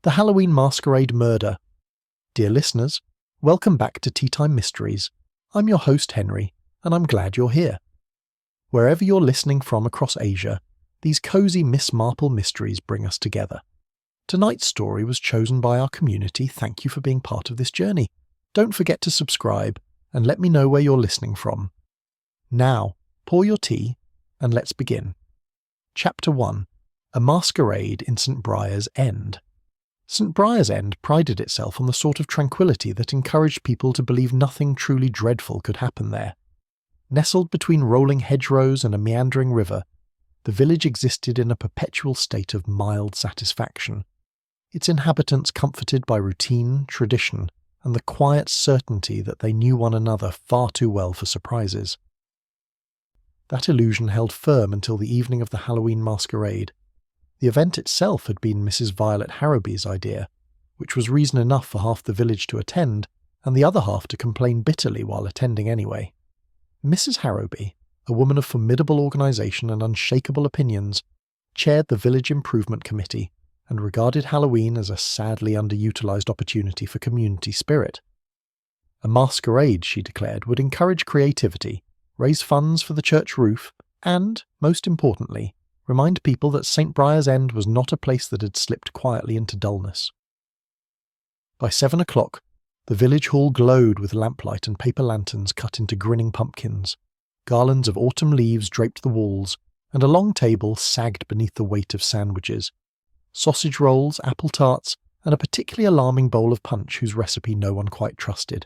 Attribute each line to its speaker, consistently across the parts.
Speaker 1: The Halloween Masquerade Murder. Dear listeners, welcome back to Tea Time Mysteries. I'm your host Henry, and I'm glad you're here. Wherever you're listening from across Asia, these cosy Miss Marple mysteries bring us together. Tonight's story was chosen by our community. Thank you for being part of this journey. Don't forget to subscribe and let me know where you're listening from. Now, pour your tea and let's begin. Chapter 1. A Masquerade in St. Briar's End. St. Briar's End prided itself on the sort of tranquillity that encouraged people to believe nothing truly dreadful could happen there. Nestled between rolling hedgerows and a meandering river, the village existed in a perpetual state of mild satisfaction, its inhabitants comforted by routine, tradition, and the quiet certainty that they knew one another far too well for surprises. That illusion held firm until the evening of the Halloween masquerade. The event itself had been Mrs. Violet Harrowby's idea, which was reason enough for half the village to attend, and the other half to complain bitterly while attending anyway. Mrs. Harrowby, a woman of formidable organisation and unshakable opinions, chaired the Village Improvement Committee and regarded Halloween as a sadly underutilised opportunity for community spirit. A masquerade, she declared, would encourage creativity, raise funds for the church roof, and, most importantly, remind people that St. Briar's End was not a place that had slipped quietly into dullness. By 7 o'clock, the village hall glowed with lamplight and paper lanterns cut into grinning pumpkins. Garlands of autumn leaves draped the walls, and a long table sagged beneath the weight of sandwiches, sausage rolls, apple tarts, and a particularly alarming bowl of punch whose recipe no one quite trusted.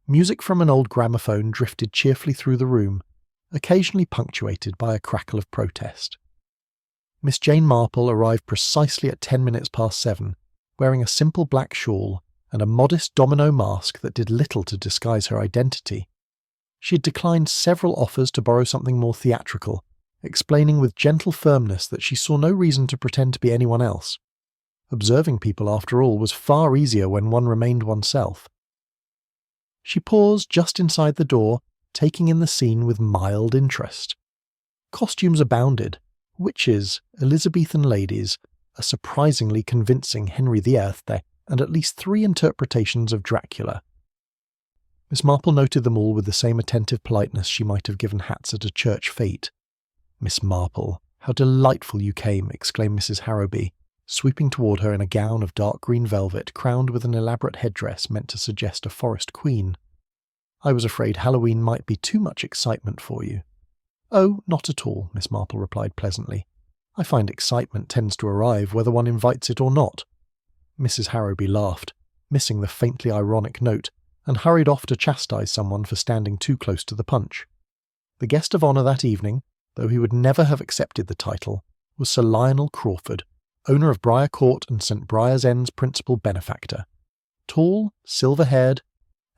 Speaker 1: Music from an old gramophone drifted cheerfully through the room, occasionally punctuated by a crackle of protest. Miss Jane Marple arrived precisely at 10 minutes past 7, wearing a simple black shawl and a modest domino mask that did little to disguise her identity. She had declined several offers to borrow something more theatrical, explaining with gentle firmness that she saw no reason to pretend to be anyone else. Observing people, after all, was far easier when one remained oneself. She paused just inside the door, taking in the scene with mild interest. Costumes abounded: witches, Elizabethan ladies, a surprisingly convincing Henry VIII, and at least 3 interpretations of Dracula. Miss Marple noted them all with the same attentive politeness she might have given hats at a church fete. "Miss Marple, how delightful you came!" exclaimed Mrs. Harrowby, sweeping toward her in a gown of dark green velvet crowned with an elaborate headdress meant to suggest a forest queen. "I was afraid Halloween might be too much excitement for you." "Oh, not at all," Miss Marple replied pleasantly. "I find excitement tends to arrive whether one invites it or not." Mrs. Harrowby laughed, missing the faintly ironic note, and hurried off to chastise someone for standing too close to the punch. The guest of honour that evening, though he would never have accepted the title, was Sir Lionel Crawford, owner of Briar Court and St. Briar's End's principal benefactor. Tall, silver-haired,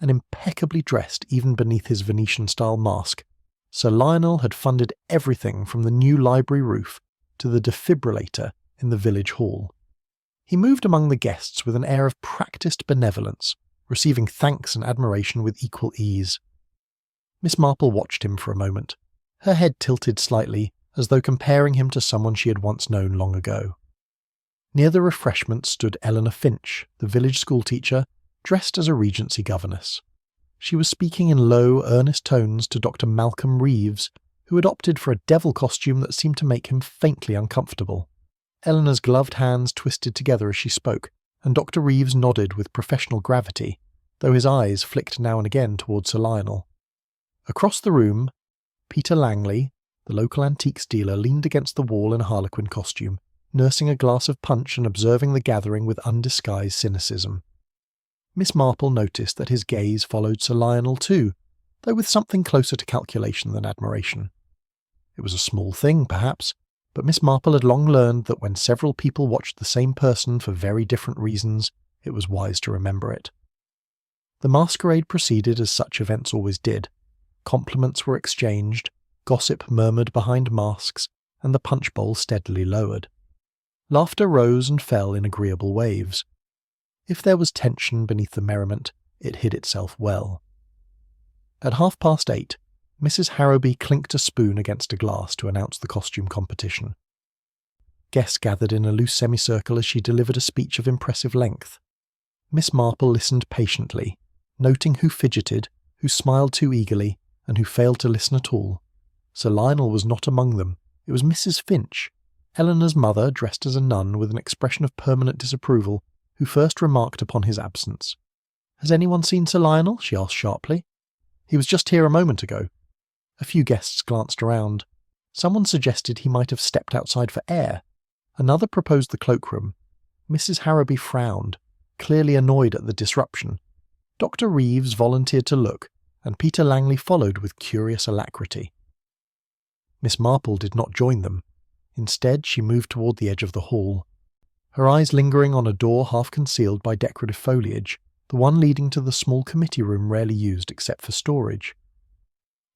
Speaker 1: and impeccably dressed even beneath his Venetian-style mask, Sir Lionel had funded everything from the new library roof to the defibrillator in the village hall. He moved among the guests with an air of practised benevolence, receiving thanks and admiration with equal ease. Miss Marple watched him for a moment, her head tilted slightly, as though comparing him to someone she had once known long ago. Near the refreshments stood Eleanor Finch, the village schoolteacher, dressed as a Regency governess. She was speaking in low, earnest tones to Dr. Malcolm Reeves, who had opted for a devil costume that seemed to make him faintly uncomfortable. Eleanor's gloved hands twisted together as she spoke, and Dr. Reeves nodded with professional gravity, though his eyes flicked now and again towards Sir Lionel. Across the room, Peter Langley, the local antiques dealer, leaned against the wall in a harlequin costume, nursing a glass of punch and observing the gathering with undisguised cynicism. Miss Marple noticed that his gaze followed Sir Lionel too, though with something closer to calculation than admiration. It was a small thing, perhaps, but Miss Marple had long learned that when several people watched the same person for very different reasons, it was wise to remember it. The masquerade proceeded as such events always did. Compliments were exchanged, gossip murmured behind masks, and the punch bowl steadily lowered. Laughter rose and fell in agreeable waves. If there was tension beneath the merriment, it hid itself well. At 8:30, Mrs. Harrowby clinked a spoon against a glass to announce the costume competition. Guests gathered in a loose semicircle as she delivered a speech of impressive length. Miss Marple listened patiently, noting who fidgeted, who smiled too eagerly, and who failed to listen at all. Sir Lionel was not among them. It was Mrs. Finch, Eleanor's mother, dressed as a nun with an expression of permanent disapproval, who first remarked upon his absence. "Has anyone seen Sir Lionel?" she asked sharply. "He was just here a moment ago." A few guests glanced around. Someone suggested he might have stepped outside for air. Another proposed the cloakroom. Mrs. Harrowby frowned, clearly annoyed at the disruption. Dr. Reeves volunteered to look, and Peter Langley followed with curious alacrity. Miss Marple did not join them. Instead, she moved toward the edge of the hall, her eyes lingering on a door half concealed by decorative foliage, the one leading to the small committee room rarely used except for storage.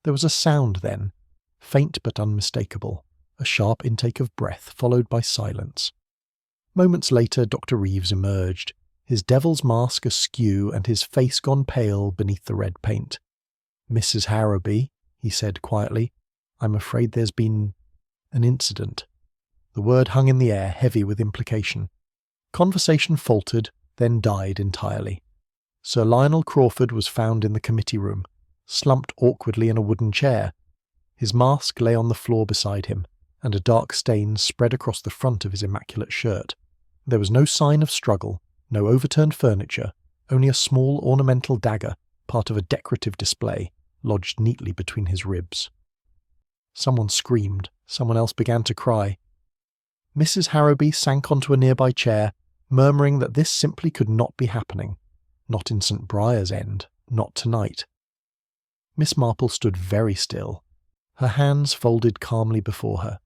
Speaker 1: There was a sound then, faint but unmistakable, a sharp intake of breath followed by silence. Moments later, Dr. Reeves emerged, his devil's mask askew and his face gone pale beneath the red paint. "Mrs. Harrowby," he said quietly, "I'm afraid there's been an incident." The word hung in the air, heavy with implication. Conversation faltered, then died entirely. Sir Lionel Crawford was found in the committee room, slumped awkwardly in a wooden chair. His mask lay on the floor beside him, and a dark stain spread across the front of his immaculate shirt. There was no sign of struggle, no overturned furniture, only a small ornamental dagger, part of a decorative display, lodged neatly between his ribs. Someone screamed, someone else began to cry. Mrs. Harrowby sank onto a nearby chair, murmuring that this simply could not be happening. Not in St. Briar's End, not tonight. Miss Marple stood very still, her hands folded calmly before her.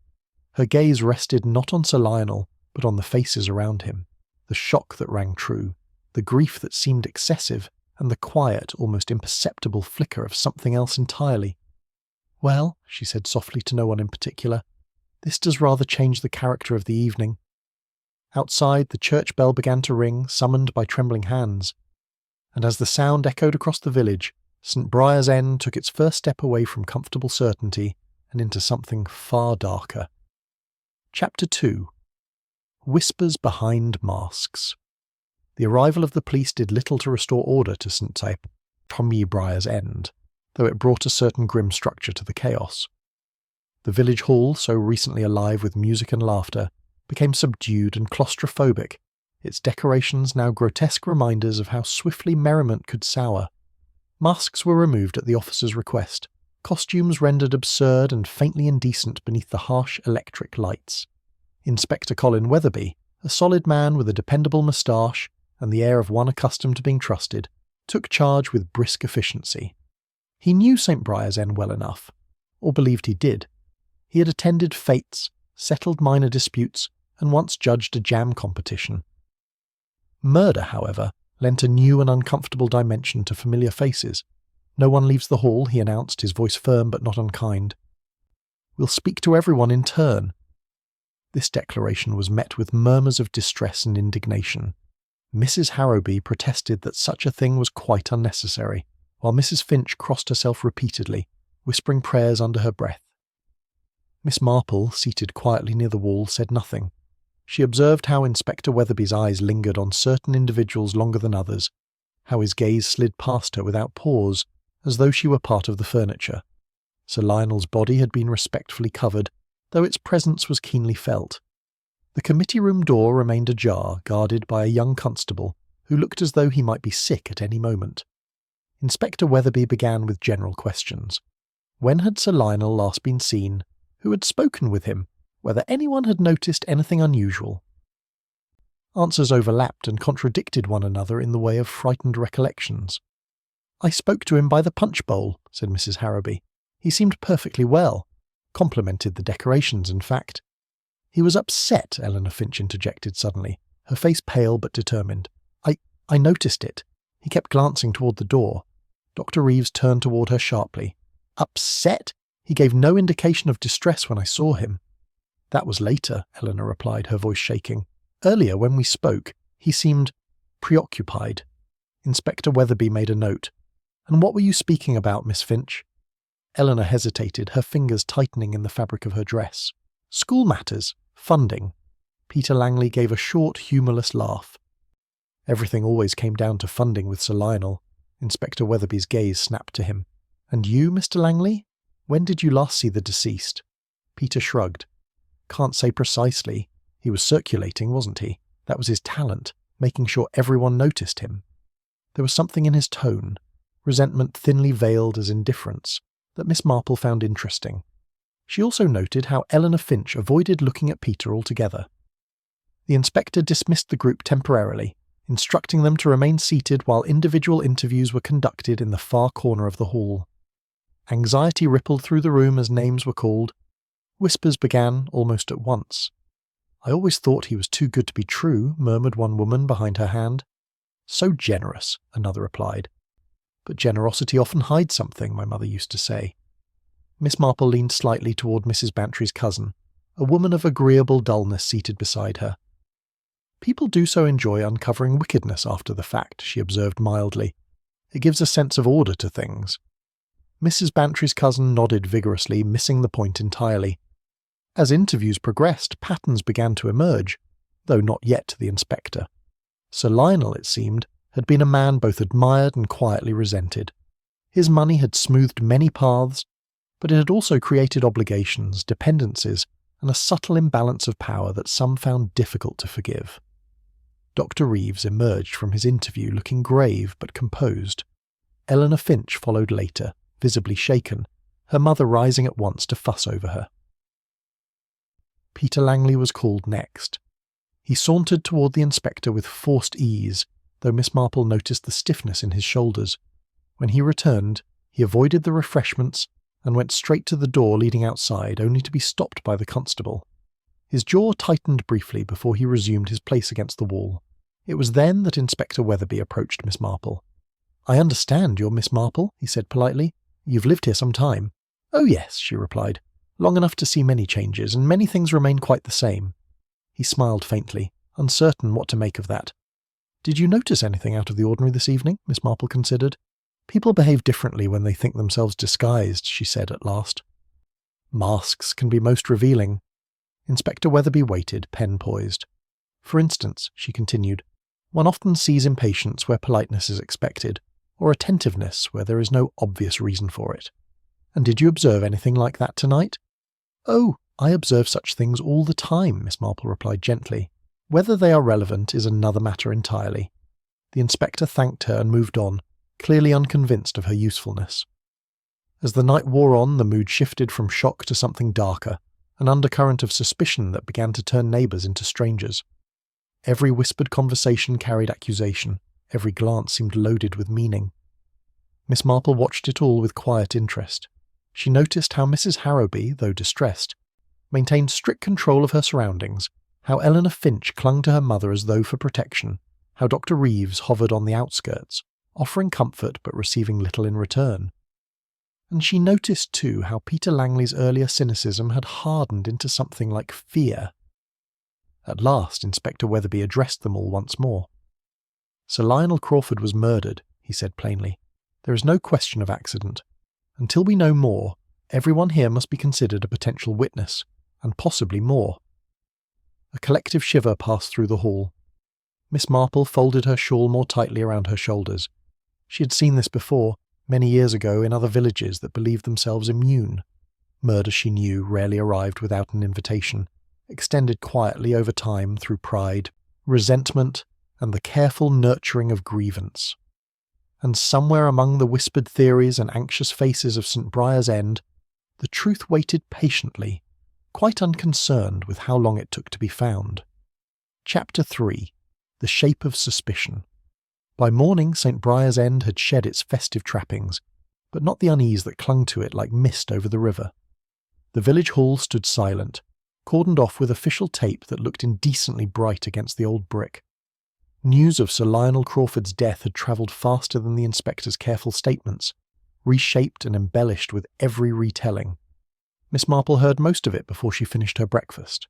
Speaker 1: Her gaze rested not on Sir Lionel, but on the faces around him, the shock that rang true, the grief that seemed excessive, and the quiet, almost imperceptible flicker of something else entirely. "Well," she said softly to no one in particular, "this does rather change the character of the evening." Outside, the church bell began to ring, summoned by trembling hands, and as the sound echoed across the village, St. Briar's End took its first step away from comfortable certainty and into something far darker. Chapter 2. Whispers Behind Masks. The arrival of the police did little to restore order to St. Briar's End, though it brought a certain grim structure to the chaos. The village hall, so recently alive with music and laughter, became subdued and claustrophobic, its decorations now grotesque reminders of how swiftly merriment could sour. Masks were removed at the officer's request, costumes rendered absurd and faintly indecent beneath the harsh electric lights. Inspector Colin Weatherby, a solid man with a dependable moustache and the air of one accustomed to being trusted, took charge with brisk efficiency. He knew St. Briar's End well enough, or believed he did. He had attended fêtes, settled minor disputes, and once judged a jam competition. Murder, however, lent a new and uncomfortable dimension to familiar faces. "No one leaves the hall," he announced, his voice firm but not unkind. "We'll speak to everyone in turn." This declaration was met with murmurs of distress and indignation. Mrs. Harrowby protested that such a thing was quite unnecessary, while Mrs. Finch crossed herself repeatedly, whispering prayers under her breath. Miss Marple, seated quietly near the wall, said nothing. She observed how Inspector Weatherby's eyes lingered on certain individuals longer than others, how his gaze slid past her without pause, as though she were part of the furniture. Sir Lionel's body had been respectfully covered, though its presence was keenly felt. The committee room door remained ajar, guarded by a young constable, who looked as though he might be sick at any moment. Inspector Weatherby began with general questions. When had Sir Lionel last been seen? Who had spoken with him? Whether anyone had noticed anything unusual? Answers overlapped and contradicted one another in the way of frightened recollections. "I spoke to him by the punch bowl," said Mrs. Harrowby. "He seemed perfectly well. Complimented the decorations, in fact." "He was upset," Eleanor Finch interjected suddenly, her face pale but determined. I noticed it. He kept glancing toward the door." Dr. Reeves turned toward her sharply. "Upset? He gave no indication of distress when I saw him." "That was later," Eleanor replied, her voice shaking. "Earlier, when we spoke, he seemed preoccupied." Inspector Weatherby made a note. "And what were you speaking about, Miss Finch?" Eleanor hesitated, her fingers tightening in the fabric of her dress. "School matters. Funding. Peter Langley gave a short, humourless laugh. Everything always came down to funding with Sir Lionel. Inspector Weatherby's gaze snapped to him. And you, Mr. Langley? When did you last see the deceased? Peter shrugged. Can't say precisely. He was circulating, wasn't he? That was his talent, making sure everyone noticed him. There was something in his tone, resentment thinly veiled as indifference, that Miss Marple found interesting. She also noted how Eleanor Finch avoided looking at Peter altogether. The inspector dismissed the group temporarily, instructing them to remain seated while individual interviews were conducted in the far corner of the hall. Anxiety rippled through the room as names were called. Whispers began almost at once. I always thought he was too good to be true, murmured one woman behind her hand. So generous, another replied. But generosity often hides something, my mother used to say. Miss Marple leaned slightly toward Mrs. Bantry's cousin, a woman of agreeable dullness seated beside her. People do so enjoy uncovering wickedness after the fact, she observed mildly. It gives a sense of order to things. Mrs. Bantry's cousin nodded vigorously, missing the point entirely. As interviews progressed, patterns began to emerge, though not yet to the inspector. Sir Lionel, it seemed, had been a man both admired and quietly resented. His money had smoothed many paths, but it had also created obligations, dependencies, and a subtle imbalance of power that some found difficult to forgive. Dr. Reeves emerged from his interview looking grave but composed. Eleanor Finch followed later, visibly shaken, her mother rising at once to fuss over her. Peter Langley was called next. He sauntered toward the inspector with forced ease, though Miss Marple noticed the stiffness in his shoulders. When he returned, he avoided the refreshments and went straight to the door leading outside, only to be stopped by the constable. His jaw tightened briefly before he resumed his place against the wall. It was then that Inspector Weatherby approached Miss Marple. "I understand you're Miss Marple," he said politely. "You've lived here some time." "Oh yes," she replied. "Long enough to see many changes, and many things remain quite the same." He smiled faintly, uncertain what to make of that. "Did you notice anything out of the ordinary this evening?" Miss Marple considered. "People behave differently when they think themselves disguised," she said at last. "Masks can be most revealing." Inspector Weatherby waited, pen poised. "For instance," she continued, "one often sees impatience where politeness is expected, or attentiveness where there is no obvious reason for it. And did you observe anything like that tonight?" "Oh, I observe such things all the time," Miss Marple replied gently. "Whether they are relevant is another matter entirely." The inspector thanked her and moved on, clearly unconvinced of her usefulness. As the night wore on, the mood shifted from shock to something darker, an undercurrent of suspicion that began to turn neighbours into strangers. Every whispered conversation carried accusation, every glance seemed loaded with meaning. Miss Marple watched it all with quiet interest. She noticed how Mrs. Harrowby, though distressed, maintained strict control of her surroundings, how Eleanor Finch clung to her mother as though for protection, how Dr. Reeves hovered on the outskirts, offering comfort but receiving little in return. And she noticed too how Peter Langley's earlier cynicism had hardened into something like fear. At last Inspector Weatherby addressed them all once more. "Sir Lionel Crawford was murdered," he said plainly. "There is no question of accident. Until we know more, everyone here must be considered a potential witness, and possibly more." A collective shiver passed through the hall. Miss Marple folded her shawl more tightly around her shoulders. She had seen this before, many years ago, in other villages that believed themselves immune. Murder, she knew, rarely arrived without an invitation, extended quietly over time through pride, resentment, and the careful nurturing of grievance. And somewhere among the whispered theories and anxious faces of St. Briar's End, the truth waited patiently, quite unconcerned with how long it took to be found. Chapter 3. The Shape of Suspicion. By morning, St. Briar's End had shed its festive trappings, but not the unease that clung to it like mist over the river. The village hall stood silent, cordoned off with official tape that looked indecently bright against the old brick. News of Sir Lionel Crawford's death had travelled faster than the inspector's careful statements, reshaped and embellished with every retelling. Miss Marple heard most of it before she finished her breakfast.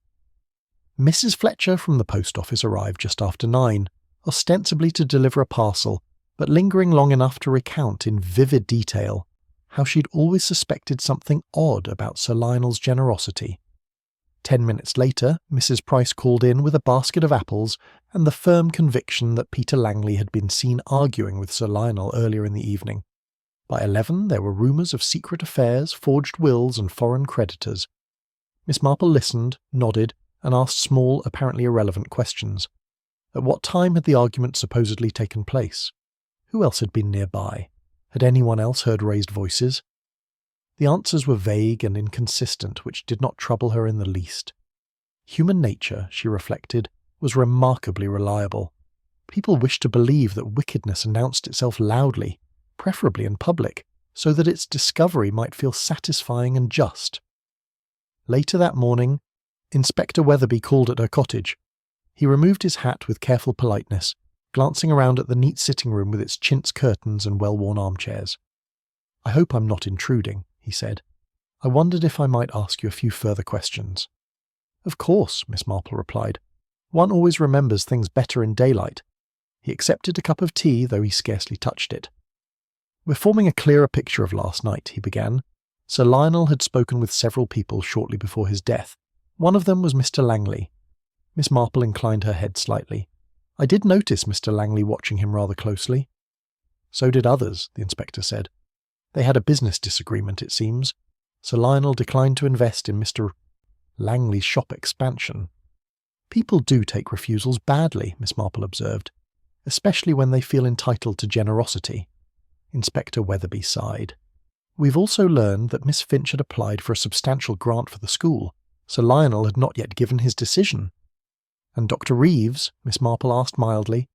Speaker 1: Mrs. Fletcher from the post office arrived just after 9, ostensibly to deliver a parcel, but lingering long enough to recount in vivid detail how she'd always suspected something odd about Sir Lionel's generosity. 10 minutes later, Mrs. Price called in with a basket of apples and the firm conviction that Peter Langley had been seen arguing with Sir Lionel earlier in the evening. By 11, there were rumours of secret affairs, forged wills, and foreign creditors. Miss Marple listened, nodded, and asked small, apparently irrelevant questions. At what time had the argument supposedly taken place? Who else had been nearby? Had anyone else heard raised voices? The answers were vague and inconsistent, which did not trouble her in the least. Human nature, she reflected, was remarkably reliable. People wished to believe that wickedness announced itself loudly, preferably in public, so that its discovery might feel satisfying and just. Later that morning, Inspector Weatherby called at her cottage. He removed his hat with careful politeness, glancing around at the neat sitting room with its chintz curtains and well-worn armchairs. "I hope I'm not intruding," he said. "I wondered if I might ask you a few further questions." "Of course," Miss Marple replied. "One always remembers things better in daylight." He accepted a cup of tea, though he scarcely touched it. "We're forming a clearer picture of last night," he began. "Sir Lionel had spoken with several people shortly before his death. One of them was Mr. Langley." Miss Marple inclined her head slightly. "I did notice Mr. Langley watching him rather closely." "So did others," the inspector said. "They had a business disagreement, it seems. Sir Lionel declined to invest in Mr. Langley's shop expansion." "People do take refusals badly," Miss Marple observed, "especially when they feel entitled to generosity." Inspector Weatherby sighed. "We've also learned that Miss Finch had applied for a substantial grant for the school. Sir Lionel had not yet given his decision." "And Dr. Reeves?" Miss Marple asked mildly.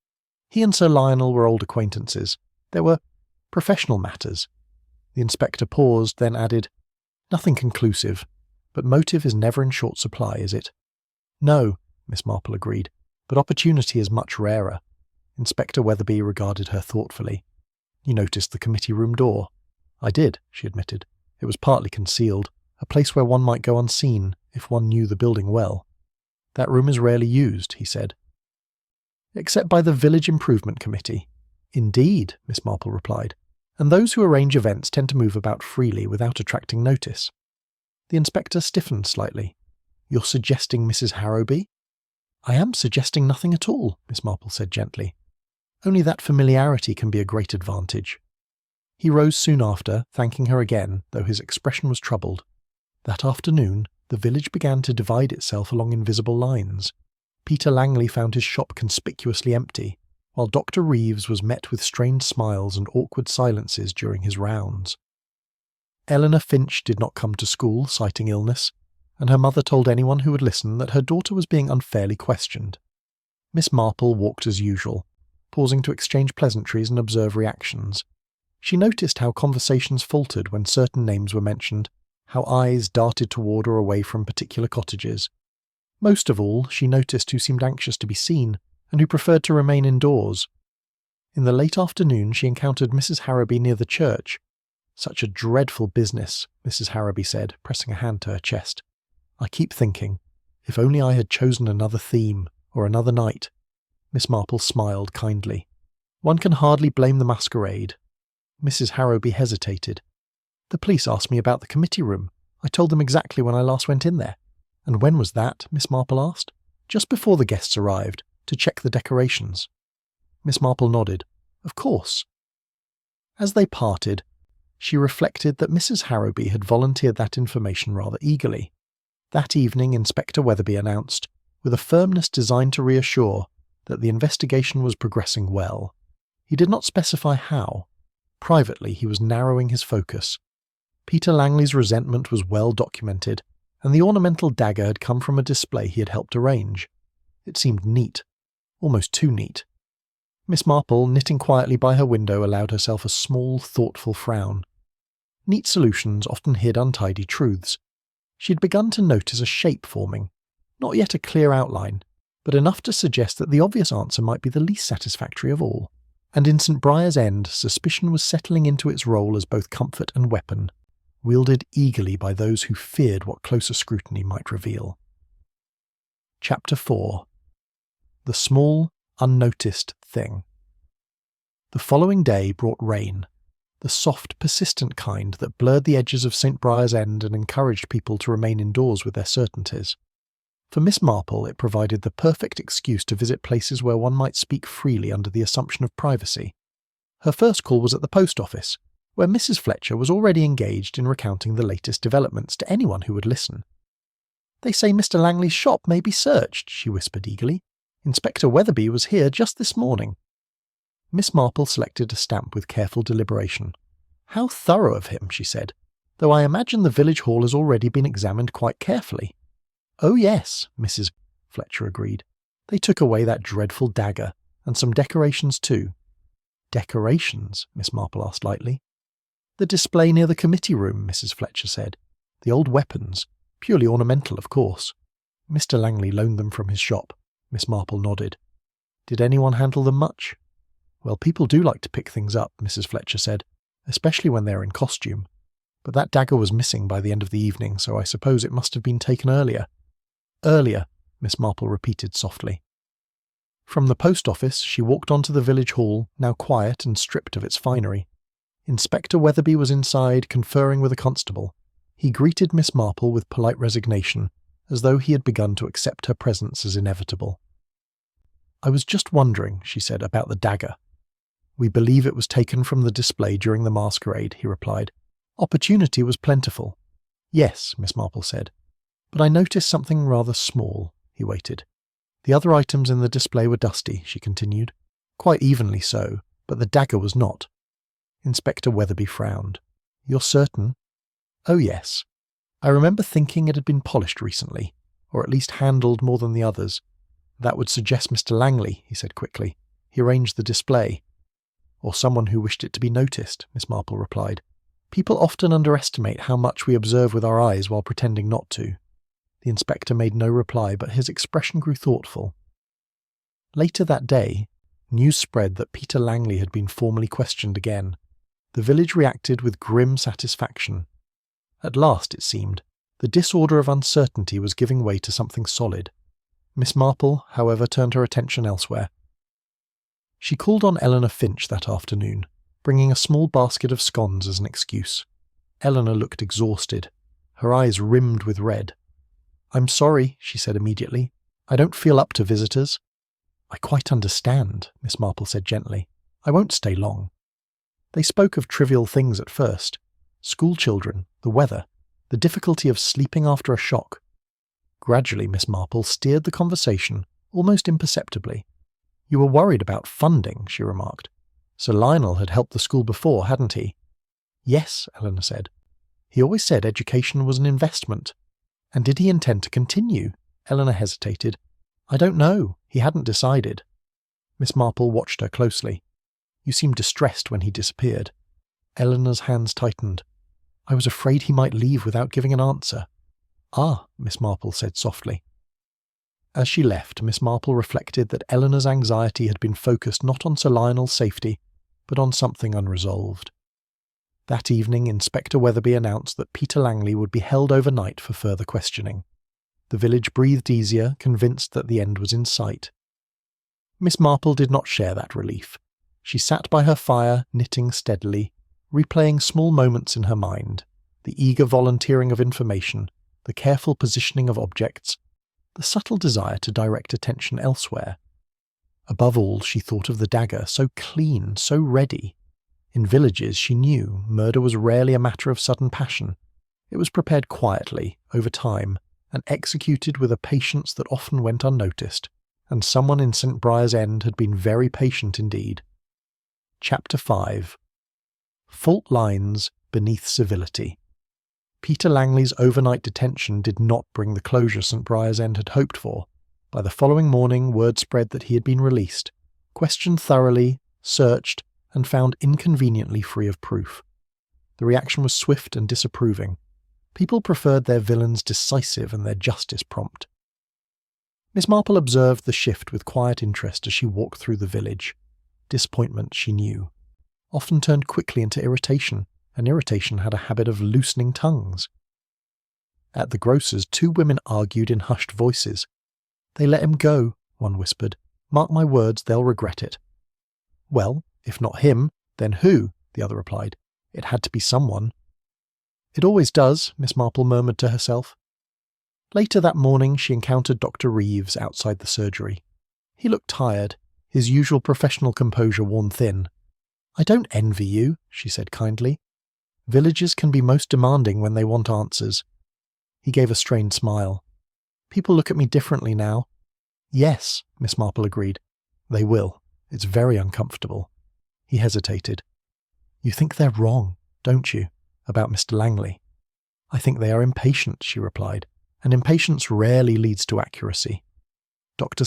Speaker 1: "He and Sir Lionel were old acquaintances. There were professional matters." The inspector paused, then added, "Nothing conclusive, but motive is never in short supply, is it?" "No," Miss Marple agreed, "but opportunity is much rarer." Inspector Weatherby regarded her thoughtfully. "You noticed the committee room door?" "I did," she admitted. "It was partly concealed, a place where one might go unseen if one knew the building well." "That room is rarely used," he said. "Except by the Village Improvement Committee." "Indeed," Miss Marple replied. "And those who arrange events tend to move about freely without attracting notice." The inspector stiffened slightly. "You're suggesting Mrs. Harrowby?" "I am suggesting nothing at all," Miss Marple said gently. "Only that familiarity can be a great advantage." He rose soon after, thanking her again, though his expression was troubled. That afternoon, the village began to divide itself along invisible lines. Peter Langley found his shop conspicuously empty, while Dr. Reeves was met with strained smiles and awkward silences during his rounds. Eleanor Finch did not come to school, citing illness, and her mother told anyone who would listen that her daughter was being unfairly questioned. Miss Marple walked as usual, pausing to exchange pleasantries and observe reactions. She noticed how conversations faltered when certain names were mentioned, how eyes darted toward or away from particular cottages. Most of all, she noticed who seemed anxious to be seen, and who preferred to remain indoors. In the late afternoon she encountered Mrs. Harrowby near the church. "Such a dreadful business," Mrs. Harrowby said, pressing a hand to her chest. "I keep thinking, if only I had chosen another theme, or another night." Miss Marple smiled kindly. "One can hardly blame the Masquerade." Mrs. Harrowby hesitated. "The police asked me about the committee room. I told them exactly when I last went in there." "And when was that?" Miss Marple asked. "Just before the guests arrived, to check the decorations." Miss Marple nodded. "Of course." As they parted, she reflected that Mrs. Harrowby had volunteered that information rather eagerly. That evening Inspector Weatherby announced, with a firmness designed to reassure, that the investigation was progressing well. He did not specify how. Privately, he was narrowing his focus. Peter Langley's resentment was well documented, and the ornamental dagger had come from a display he had helped arrange. It seemed neat. Almost too neat. Miss Marple, knitting quietly by her window, allowed herself a small, thoughtful frown. Neat solutions often hid untidy truths. She had begun to notice a shape forming, not yet a clear outline, but enough to suggest that the obvious answer might be the least satisfactory of all. And in St. Briar's End, suspicion was settling into its role as both comfort and weapon, wielded eagerly by those who feared what closer scrutiny might reveal. Chapter 4. The Small, Unnoticed Thing. The following day brought rain, the soft, persistent kind that blurred the edges of St. Briar's End and encouraged people to remain indoors with their certainties. For Miss Marple, it provided the perfect excuse to visit places where one might speak freely under the assumption of privacy. Her first call was at the post office, where Mrs. Fletcher was already engaged in recounting the latest developments to anyone who would listen. "They say Mr. Langley's shop may be searched," she whispered eagerly. "Inspector Weatherby was here just this morning." Miss Marple selected a stamp with careful deliberation. "How thorough of him," she said, "though I imagine the village hall has already been examined quite carefully." "Oh yes," Mrs. Fletcher agreed. "They took away that dreadful dagger, and some decorations too." "Decorations?" Miss Marple asked lightly. "The display near the committee room," Mrs. Fletcher said. "The old weapons, purely ornamental, of course. Mr. Langley loaned them from his shop." Miss Marple nodded. "Did anyone handle them much?" "Well, people do like to pick things up," Mrs. Fletcher said, "especially when they're in costume. But that dagger was missing by the end of the evening, so I suppose it must have been taken earlier." "Earlier," Miss Marple repeated softly. From the post office, she walked on to the village hall, now quiet and stripped of its finery. Inspector Weatherby was inside, conferring with a constable. He greeted Miss Marple with polite resignation, as though he had begun to accept her presence as inevitable. "I was just wondering," she said, "about the dagger." "We believe it was taken from the display during the masquerade," he replied. "Opportunity was plentiful." "Yes," Miss Marple said. "But I noticed something rather small." He waited. "The other items in the display were dusty," she continued. "Quite evenly so, but the dagger was not." Inspector Weatherby frowned. "You're certain?" "Oh yes. I remember thinking it had been polished recently, or at least handled more than the others. That would suggest Mr. Langley," he said quickly. "He arranged the display." "Or someone who wished it to be noticed," Miss Marple replied. "People often underestimate how much we observe with our eyes while pretending not to." The inspector made no reply, but his expression grew thoughtful. Later that day, news spread that Peter Langley had been formally questioned again. The village reacted with grim satisfaction. At last, it seemed, the disorder of uncertainty was giving way to something solid. Miss Marple, however, turned her attention elsewhere. She called on Eleanor Finch that afternoon, bringing a small basket of scones as an excuse. Eleanor looked exhausted, her eyes rimmed with red. "I'm sorry," she said immediately. "I don't feel up to visitors." "I quite understand," Miss Marple said gently. "I won't stay long." They spoke of trivial things at first. School children, the weather, the difficulty of sleeping after a shock. Gradually, Miss Marple steered the conversation, almost imperceptibly. "You were worried about funding," she remarked. "Sir Lionel had helped the school before, hadn't he?" "Yes," Eleanor said. "He always said education was an investment." "And did he intend to continue?" Eleanor hesitated. "I don't know. He hadn't decided." Miss Marple watched her closely. "You seemed distressed when he disappeared." Eleanor's hands tightened. "I was afraid he might leave without giving an answer." "Ah," Miss Marple said softly. As she left, Miss Marple reflected that Eleanor's anxiety had been focused not on Sir Lionel's safety, but on something unresolved. That evening, Inspector Weatherby announced that Peter Langley would be held overnight for further questioning. The village breathed easier, convinced that the end was in sight. Miss Marple did not share that relief. She sat by her fire, knitting steadily, replaying small moments in her mind, the eager volunteering of information, the careful positioning of objects, the subtle desire to direct attention elsewhere. Above all, she thought of the dagger, so clean, so ready. In villages, she knew, murder was rarely a matter of sudden passion. It was prepared quietly, over time, and executed with a patience that often went unnoticed, and someone in St. Briar's End had been very patient indeed. Chapter 5. Fault lines beneath civility. Peter Langley's overnight detention did not bring the closure St. Briar's End had hoped for. By the following morning, word spread that he had been released, questioned thoroughly, searched, and found inconveniently free of proof. The reaction was swift and disapproving. People preferred their villains decisive and their justice prompt. Miss Marple observed the shift with quiet interest as she walked through the village. Disappointment, she knew, often turned quickly into irritation, and irritation had a habit of loosening tongues. At the grocer's, two women argued in hushed voices. "They let him go," one whispered. "Mark my words, they'll regret it." "Well, if not him, then who?" the other replied. "It had to be someone." "It always does," Miss Marple murmured to herself. Later that morning she encountered Dr. Reeves outside the surgery. He looked tired, his usual professional composure worn thin. "I don't envy you," she said kindly. "Villagers can be most demanding when they want answers." He gave a strained smile. "People look at me differently now." "Yes," Miss Marple agreed. "They will. It's very uncomfortable." He hesitated. "You think they're wrong, don't you, about Mr. Langley?" "I think they are impatient," she replied, "and impatience rarely leads to accuracy." Dr.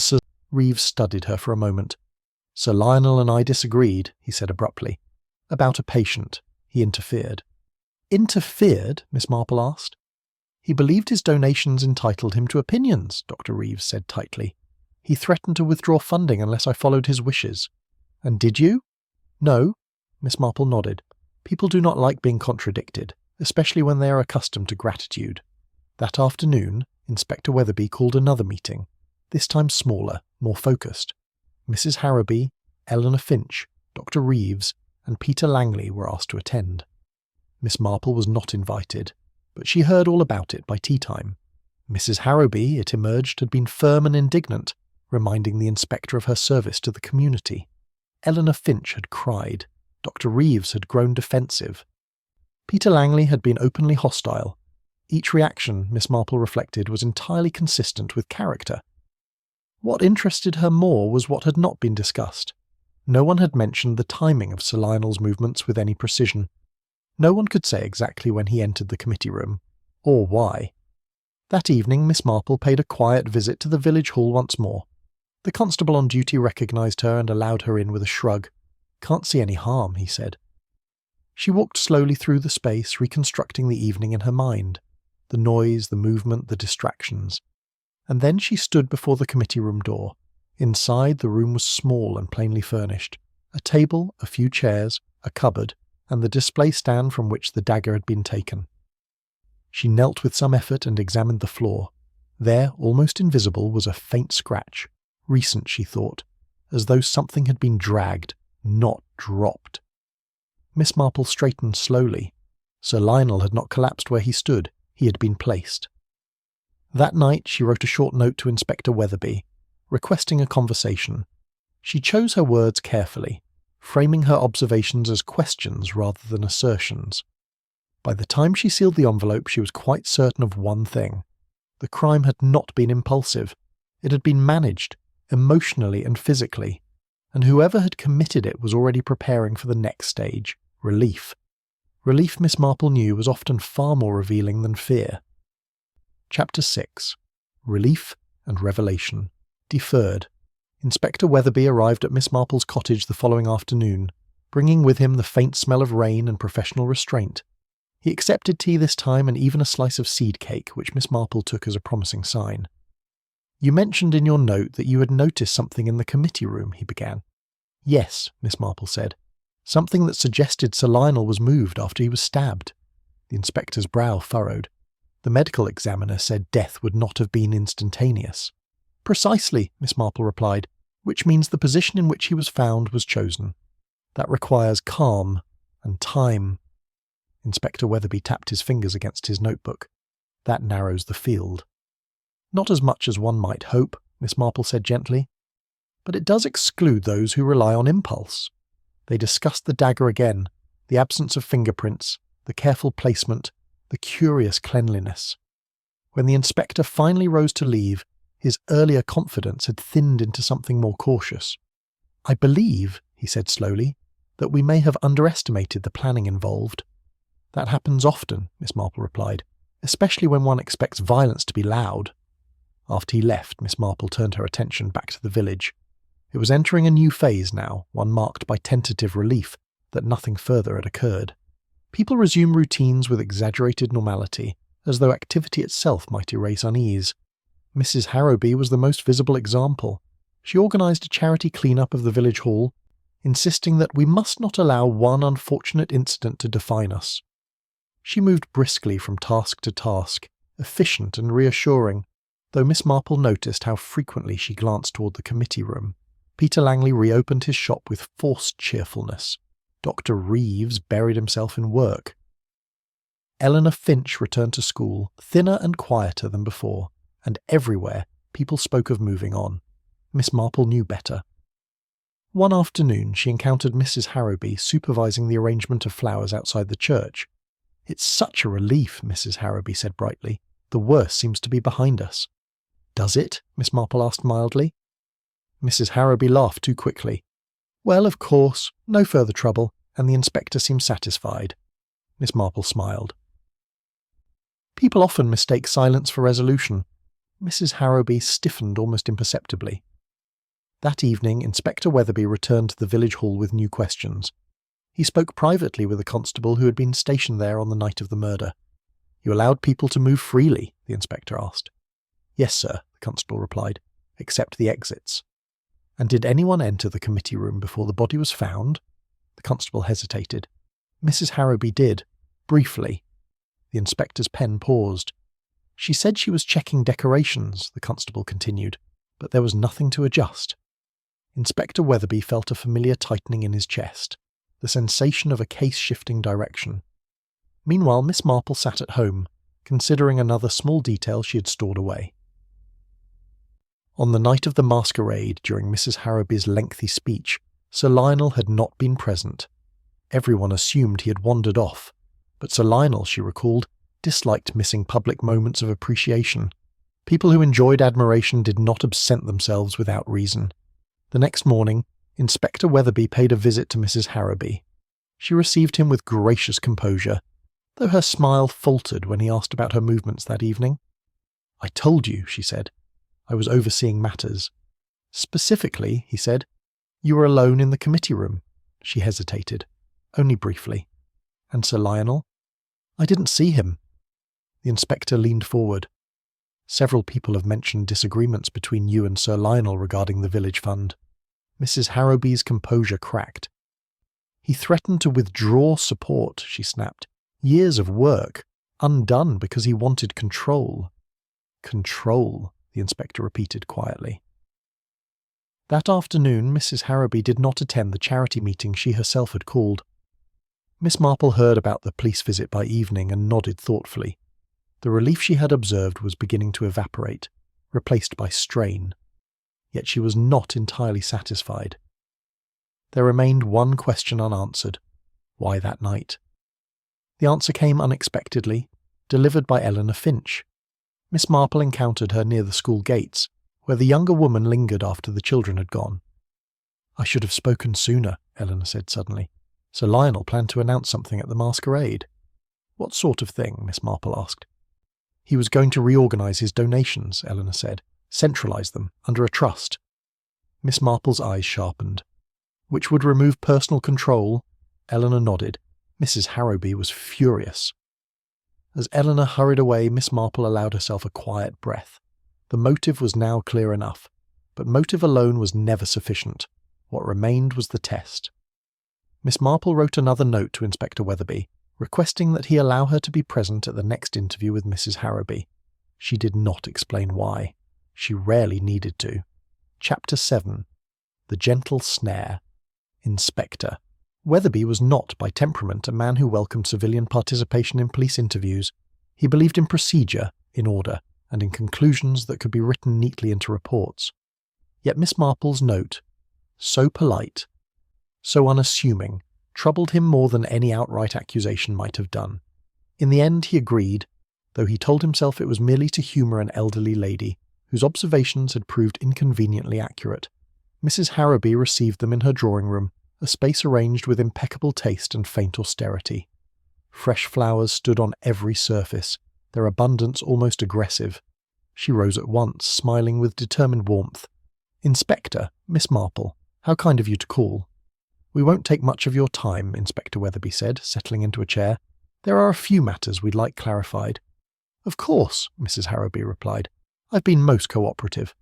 Speaker 1: Reeves studied her for a moment. "Sir Lionel and I disagreed," he said abruptly. "About a patient." He interfered. "Interfered?" Miss Marple asked. "He believed his donations entitled him to opinions," Dr. Reeves said tightly. "He threatened to withdraw funding unless I followed his wishes." "And did you?" "No." Miss Marple nodded. "People do not like being contradicted, especially when they are accustomed to gratitude." That afternoon, Inspector Weatherby called another meeting, this time smaller, more focused. Mrs. Harrowby, Eleanor Finch, Dr. Reeves, and Peter Langley were asked to attend. Miss Marple was not invited, but she heard all about it by tea time. Mrs. Harrowby, it emerged, had been firm and indignant, reminding the inspector of her service to the community. Eleanor Finch had cried. Dr. Reeves had grown defensive. Peter Langley had been openly hostile. Each reaction, Miss Marple reflected, was entirely consistent with character. What interested her more was what had not been discussed. No one had mentioned the timing of Sir Lionel's movements with any precision. No one could say exactly when he entered the committee room, or why. That evening Miss Marple paid a quiet visit to the village hall once more. The constable on duty recognised her and allowed her in with a shrug. "Can't see any harm," he said. She walked slowly through the space, reconstructing the evening in her mind. The noise, the movement, the distractions. And then she stood before the committee room door. Inside, the room was small and plainly furnished. A table, a few chairs, a cupboard, and the display stand from which the dagger had been taken. She knelt with some effort and examined the floor. There, almost invisible, was a faint scratch. Recent, she thought, as though something had been dragged, not dropped. Miss Marple straightened slowly. Sir Lionel had not collapsed where he stood. He had been placed. That night she wrote a short note to Inspector Weatherby, requesting a conversation. She chose her words carefully, framing her observations as questions rather than assertions. By the time she sealed the envelope, she was quite certain of one thing. The crime had not been impulsive. It had been managed, emotionally and physically, and whoever had committed it was already preparing for the next stage, relief. Relief, Miss Marple knew, was often far more revealing than fear. Chapter 6. Relief and Revelation. Deferred. Inspector Weatherby arrived at Miss Marple's cottage the following afternoon, bringing with him the faint smell of rain and professional restraint. He accepted tea this time and even a slice of seed cake, which Miss Marple took as a promising sign. "You mentioned in your note that you had noticed something in the committee room," he began. "Yes," Miss Marple said. "Something that suggested Sir Lionel was moved after he was stabbed." The inspector's brow furrowed. The medical examiner said death would not have been instantaneous. "Precisely," Miss Marple replied, "which means the position in which he was found was chosen. That requires calm and time." Inspector Weatherby tapped his fingers against his notebook. "That narrows the field." "Not as much as one might hope," Miss Marple said gently. "But it does exclude those who rely on impulse." They discussed the dagger again, the absence of fingerprints, the careful placement, the curious cleanliness. When the inspector finally rose to leave, his earlier confidence had thinned into something more cautious. "I believe," he said slowly, "that we may have underestimated the planning involved." "That happens often," Miss Marple replied, "especially when one expects violence to be loud." After he left, Miss Marple turned her attention back to the village. It was entering a new phase now, one marked by tentative relief that nothing further had occurred. People resumed routines with exaggerated normality, as though activity itself might erase unease. Mrs. Harrowby was the most visible example. She organised a charity clean-up of the village hall, insisting that we must not allow one unfortunate incident to define us. She moved briskly from task to task, efficient and reassuring, though Miss Marple noticed how frequently she glanced toward the committee room. Peter Langley reopened his shop with forced cheerfulness. Dr. Reeves buried himself in work. Eleanor Finch returned to school, thinner and quieter than before. and everywhere people spoke of moving on. Miss Marple knew better. One afternoon she encountered Mrs. Harrowby supervising the arrangement of flowers outside the church. "It's such a relief," Mrs. Harrowby said brightly. "The worst seems to be behind us." "Does it?" Miss Marple asked mildly. Mrs. Harrowby laughed too quickly. "Well, of course, no further trouble, and the inspector seemed satisfied." Miss Marple smiled. People often mistake silence for resolution. Mrs. Harrowby stiffened almost imperceptibly. That evening, Inspector Weatherby returned to the village hall with new questions. He spoke privately with a constable who had been stationed there on the night of the murder. "You allowed people to move freely?" the inspector asked. "Yes, sir," the constable replied, "except the exits." "And did anyone enter the committee room before the body was found?" The constable hesitated. "Mrs. Harrowby did, briefly." The inspector's pen paused. "She said she was checking decorations," the constable continued, "but there was nothing to adjust." Inspector Weatherby felt a familiar tightening in his chest, the sensation of a case shifting direction. Meanwhile, Miss Marple sat at home, considering another small detail she had stored away. On the night of the masquerade, during Mrs. Harrowby's lengthy speech, Sir Lionel had not been present. Everyone assumed he had wandered off, but Sir Lionel, she recalled, disliked missing public moments of appreciation. People who enjoyed admiration did not absent themselves without reason. The next morning, Inspector Weatherby paid a visit to Mrs. Harrowby. She received him with gracious composure, though her smile faltered when he asked about her movements that evening. "I told you," she said. "I was overseeing matters." "Specifically," he said, "you were alone in the committee room." She hesitated, only briefly. "And Sir Lionel?" "I didn't see him." The inspector leaned forward. "Several people have mentioned disagreements between you and Sir Lionel regarding the village fund." Mrs. Harrowby's composure cracked. "He threatened to withdraw support," she snapped. "Years of work, undone because he wanted control." "Control," the inspector repeated quietly. That afternoon, Mrs. Harrowby did not attend the charity meeting she herself had called. Miss Marple heard about the police visit by evening and nodded thoughtfully. The relief she had observed was beginning to evaporate, replaced by strain. Yet she was not entirely satisfied. There remained one question unanswered. Why that night? The answer came unexpectedly, delivered by Eleanor Finch. Miss Marple encountered her near the school gates, where the younger woman lingered after the children had gone. "I should have spoken sooner," Eleanor said suddenly. "Sir Lionel planned to announce something at the masquerade." "What sort of thing?" Miss Marple asked. "He was going to reorganise his donations," Eleanor said. "Centralise them, under a trust." Miss Marple's eyes sharpened. "Which would remove personal control?" Eleanor nodded. Mrs. Harrowby was furious. As Eleanor hurried away, Miss Marple allowed herself a quiet breath. The motive was now clear enough, but motive alone was never sufficient. What remained was the test. Miss Marple wrote another note to Inspector Weatherby, requesting that he allow her to be present at the next interview with Mrs. Harrowby. She did not explain why. She rarely needed to. Chapter 7. The Gentle Snare. Inspector. Weatherby was not, by temperament, a man who welcomed civilian participation in police interviews. He believed in procedure, in order, and in conclusions that could be written neatly into reports. Yet Miss Marple's note, so polite, so unassuming, troubled him more than any outright accusation might have done. In the end he agreed, though he told himself it was merely to humour an elderly lady, whose observations had proved inconveniently accurate. Mrs. Harrowby received them in her drawing-room, a space arranged with impeccable taste and faint austerity. Fresh flowers stood on every surface, their abundance almost aggressive. She rose at once, smiling with determined warmth. "Inspector, Miss Marple, how kind of you to call." "We won't take much of your time," Inspector Weatherby said, settling into a chair. "There are a few matters we'd like clarified." "Of course," Mrs. Harrowby replied. "I've been most cooperative."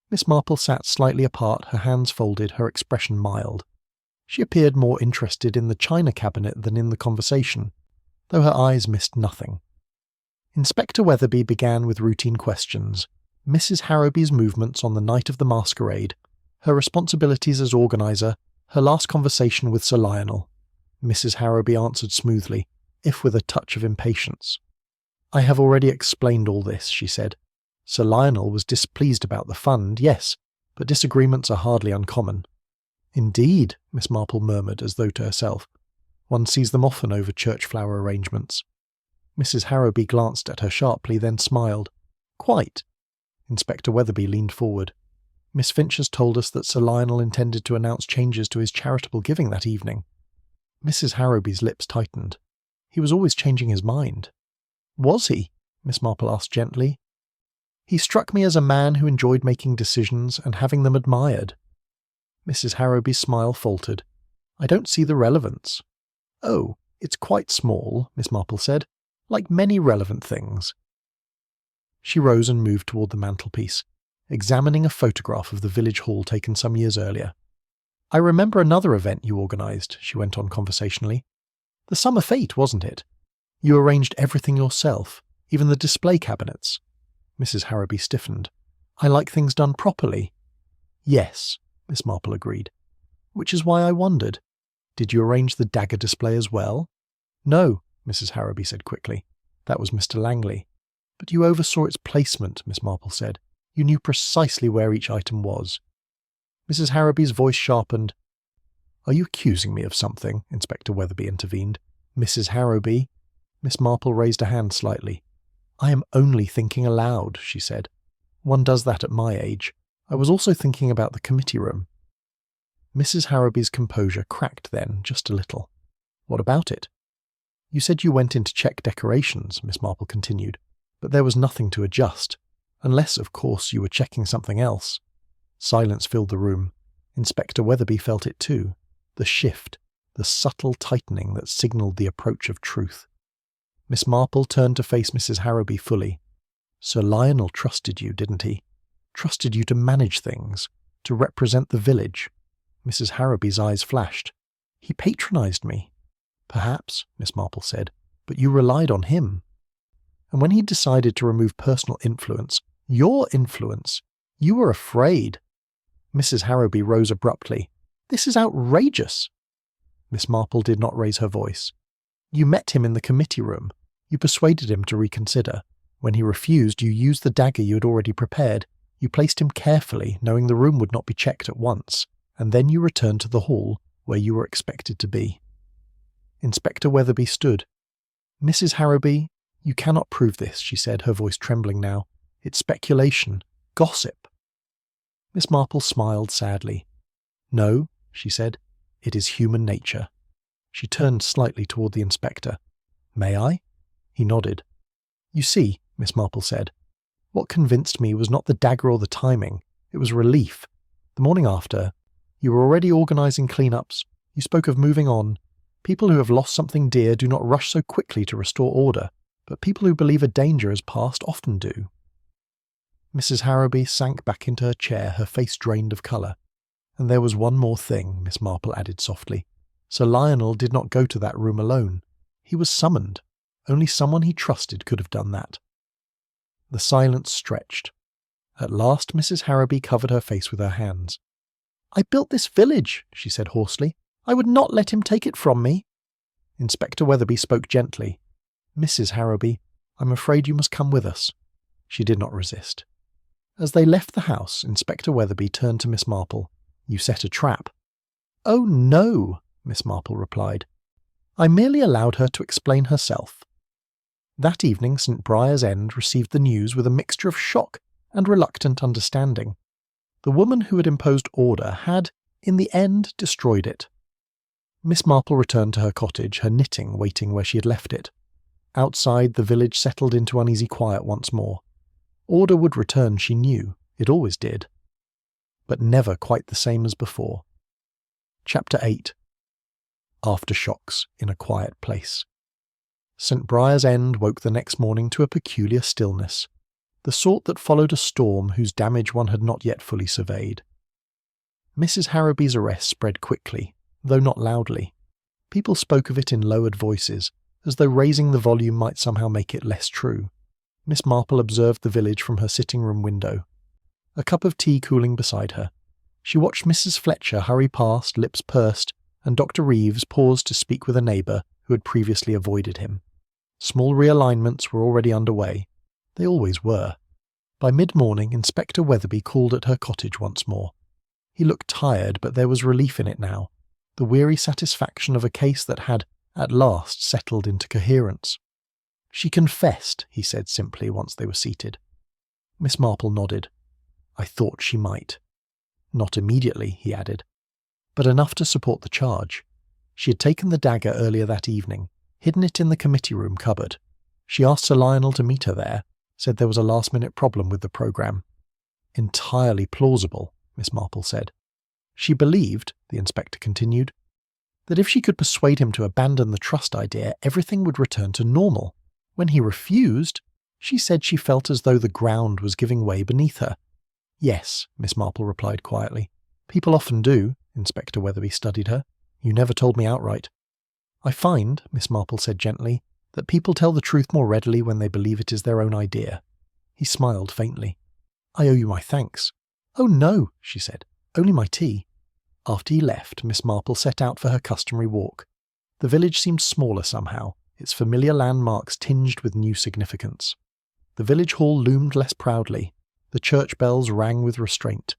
Speaker 1: Miss Marple sat slightly apart, her hands folded, her expression mild. She appeared more interested in the china cabinet than in the conversation, though her eyes missed nothing. Inspector Weatherby began with routine questions. Mrs. Harrowby's movements on the night of the masquerade, her responsibilities as organiser, her last conversation with Sir Lionel. Mrs. Harrowby answered smoothly, if with a touch of impatience. "I have already explained all this," she said. Sir Lionel was displeased about the fund, yes, but disagreements are hardly uncommon. Indeed, Miss Marple murmured as though to herself. One sees them often over church flower arrangements. Mrs. Harrowby glanced at her sharply, then smiled. Quite. Inspector Weatherby leaned forward. Miss Finch has told us that Sir Lionel intended to announce changes to his charitable giving that evening. Mrs. Harrowby's lips tightened. He was always changing his mind. Was he? Miss Marple asked gently. He struck me as a man who enjoyed making decisions and having them admired. Mrs. Harrowby's smile faltered. I don't see the relevance. Oh, it's quite small, Miss Marple said, like many relevant things. She rose and moved toward the mantelpiece, examining a photograph of the village hall taken some years earlier. I remember another event you organised, she went on conversationally. The summer fete, wasn't it? You arranged everything yourself, even the display cabinets. Mrs. Harrowby stiffened. I like things done properly. Yes, Miss Marple agreed. Which is why I wondered. Did you arrange the dagger display as well? No, Mrs. Harrowby said quickly. That was Mr. Langley. But you oversaw its placement, Miss Marple said. You knew precisely where each item was. Mrs. Harrowby's voice sharpened. Are you accusing me of something? Inspector Weatherby intervened. Mrs. Harrowby. Miss Marple raised a hand slightly. I am only thinking aloud, she said. One does that at my age. I was also thinking about the committee room. Mrs. Harrowby's composure cracked then, just a little. What about it? You said you went in to check decorations, Miss Marple continued, but there was nothing to adjust, unless, of course, you were checking something else. Silence filled the room. Inspector Weatherby felt it too. The shift, the subtle tightening that signalled the approach of truth. Miss Marple turned to face Mrs. Harrowby fully. Sir Lionel trusted you, didn't he? Trusted you to manage things, to represent the village. Mrs. Harrowby's eyes flashed. He patronised me. Perhaps, Miss Marple said, but you relied on him. And when he decided to remove personal influence, your influence, you were afraid. Mrs. Harrowby rose abruptly. This is outrageous. Miss Marple did not raise her voice. You met him in the committee room. You persuaded him to reconsider. When he refused, you used the dagger you had already prepared. You placed him carefully, knowing the room would not be checked at once, and then you returned to the hall, where you were expected to be. Inspector Weatherby stood. Mrs. Harrowby, you cannot prove this, she said, her voice trembling now. It's speculation. Gossip. Miss Marple smiled sadly. No, she said, it is human nature. She turned slightly toward the inspector. May I? He nodded. You see, Miss Marple said, what convinced me was not the dagger or the timing. It was relief. The morning after, you were already organising clean-ups. You spoke of moving on. People who have lost something dear do not rush so quickly to restore order, but people who believe a danger has passed often do. Mrs. Harrowby sank back into her chair, her face drained of colour. And there was one more thing, Miss Marple added softly. Sir Lionel did not go to that room alone. He was summoned. Only someone he trusted could have done that. The silence stretched. At last Mrs. Harrowby covered her face with her hands. I built this village, she said hoarsely. I would not let him take it from me. Inspector Weatherby spoke gently. Mrs. Harrowby, I'm afraid you must come with us. She did not resist. As they left the house, Inspector Weatherby turned to Miss Marple. You set a trap. Oh, no, Miss Marple replied. I merely allowed her to explain herself. That evening St. Briar's End received the news with a mixture of shock and reluctant understanding. The woman who had imposed order had, in the end, destroyed it. Miss Marple returned to her cottage, her knitting waiting where she had left it. Outside, the village settled into uneasy quiet once more. Order would return, she knew. It always did. But never quite the same as before. Chapter 8. Aftershocks in a quiet place. St. Briar's End woke the next morning to a peculiar stillness, the sort that followed a storm whose damage one had not yet fully surveyed. Mrs. Harrowby's arrest spread quickly, though not loudly. People spoke of it in lowered voices, as though raising the volume might somehow make it less true. Miss Marple observed the village from her sitting-room window, a cup of tea cooling beside her. She watched Mrs. Fletcher hurry past, lips pursed, and Dr. Reeves paused to speak with a neighbour who had previously avoided him. Small realignments were already underway. They always were. By mid-morning, Inspector Weatherby called at her cottage once more. He looked tired, but there was relief in it now, the weary satisfaction of a case that had, at last, settled into coherence. "She confessed," he said simply once they were seated. Miss Marple nodded. "I thought she might." "Not immediately," he added, "but enough to support the charge. She had taken the dagger earlier that evening, hidden it in the committee room cupboard. She asked Sir Lionel to meet her there, said there was a last-minute problem with the programme." "Entirely plausible," Miss Marple said. "She believed," the inspector continued, "that if she could persuade him to abandon the trust idea, everything would return to normal. When he refused, she said she felt as though the ground was giving way beneath her." "Yes," Miss Marple replied quietly. "People often do." Inspector Weatherby studied her. "You never told me outright." "I find," Miss Marple said gently, "that people tell the truth more readily when they believe it is their own idea." He smiled faintly. "I owe you my thanks." "Oh no," she said. "Only my tea." After he left, Miss Marple set out for her customary walk. The village seemed smaller somehow, its familiar landmarks tinged with new significance. The village hall loomed less proudly. The church bells rang with restraint.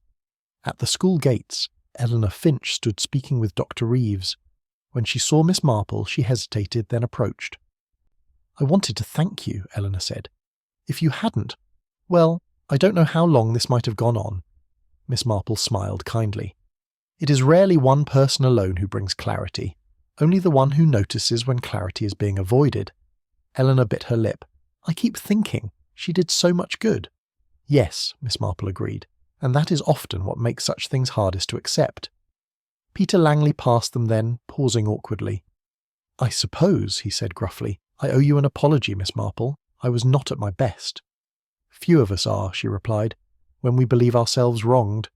Speaker 1: At the school gates, Eleanor Finch stood speaking with Dr. Reeves. When she saw Miss Marple, she hesitated, then approached. "I wanted to thank you," Eleanor said. "If you hadn't, well, I don't know how long this might have gone on." Miss Marple smiled kindly. "It is rarely one person alone who brings clarity, only the one who notices when clarity is being avoided." Eleanor bit her lip. "I keep thinking, she did so much good." "Yes," Miss Marple agreed, "and that is often what makes such things hardest to accept." Peter Langley passed them then, pausing awkwardly. "I suppose," he said gruffly, "I owe you an apology, Miss Marple. I was not at my best." "Few of us are," she replied, "when we believe ourselves wronged."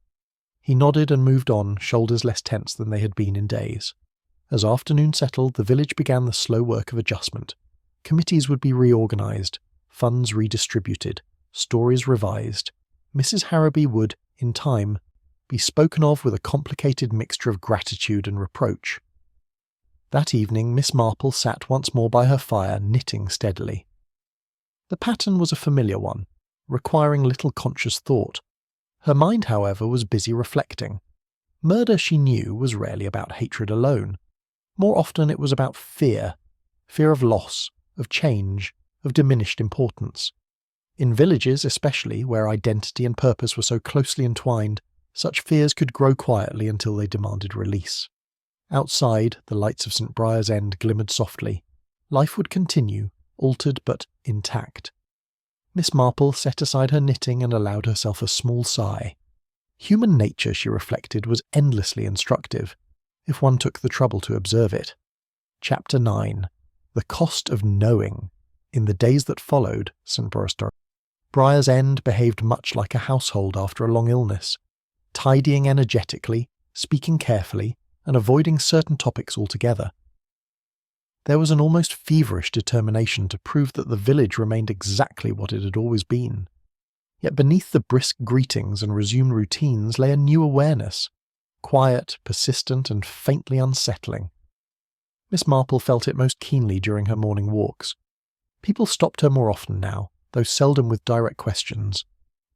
Speaker 1: He nodded and moved on, shoulders less tense than they had been in days. As afternoon settled, the village began the slow work of adjustment. Committees would be reorganised, funds redistributed, stories revised. Mrs. Harrowby would, in time, be spoken of with a complicated mixture of gratitude and reproach. That evening, Miss Marple sat once more by her fire, knitting steadily. The pattern was a familiar one, requiring little conscious thought. Her mind, however, was busy reflecting. Murder, she knew, was rarely about hatred alone. More often it was about fear of loss, of change, of diminished importance. In villages especially, where identity and purpose were so closely entwined, such fears could grow quietly until they demanded release. Outside, the lights of St. Briar's End glimmered softly. Life would continue, altered but intact. Miss Marple set aside her knitting and allowed herself a small sigh. Human nature, she reflected, was endlessly instructive, if one took the trouble to observe it. Chapter 9. The Cost of Knowing. In the days that followed, St. Briar's End behaved much like a household after a long illness, tidying energetically, speaking carefully, and avoiding certain topics altogether. There was an almost feverish determination to prove that the village remained exactly what it had always been. Yet beneath the brisk greetings and resumed routines lay a new awareness, quiet, persistent, and faintly unsettling. Miss Marple felt it most keenly during her morning walks. People stopped her more often now, though seldom with direct questions.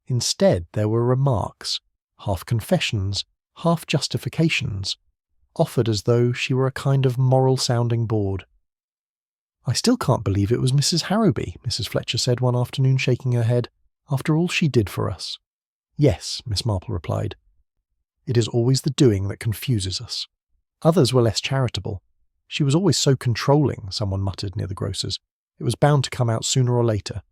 Speaker 1: Instead, there were remarks, half confessions, half justifications, offered as though she were a kind of moral sounding board. "I still can't believe it was Mrs. Harrowby," Mrs. Fletcher said one afternoon, shaking her head, "after all she did for us." "Yes," Miss Marple replied. "It is always the doing that confuses us. Others were less charitable. She was always so controlling," someone muttered near the grocer's. "It was bound to come out sooner or later."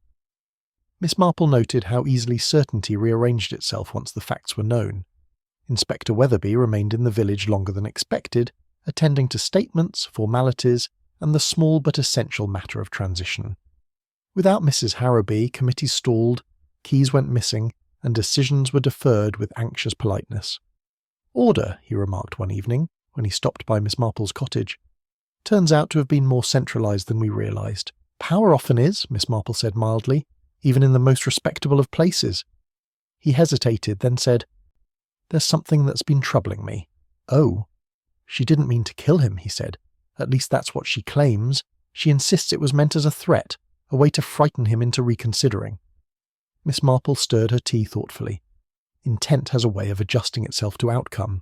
Speaker 1: Miss Marple noted how easily certainty rearranged itself once the facts were known. Inspector Weatherby remained in the village longer than expected, attending to statements, formalities, and the small but essential matter of transition. Without Mrs. Harrowby, committees stalled, keys went missing, and decisions were deferred with anxious politeness. "Order," he remarked one evening, when he stopped by Miss Marple's cottage, "turns out to have been more centralised than we realised." "Power often is," Miss Marple said mildly, "even in the most respectable of places." He hesitated, then said, "There's something that's been troubling me." "Oh." "She didn't mean to kill him," he said. "At least that's what she claims. She insists it was meant as a threat, a way to frighten him into reconsidering." Miss Marple stirred her tea thoughtfully. Intent has a way of adjusting itself to outcome.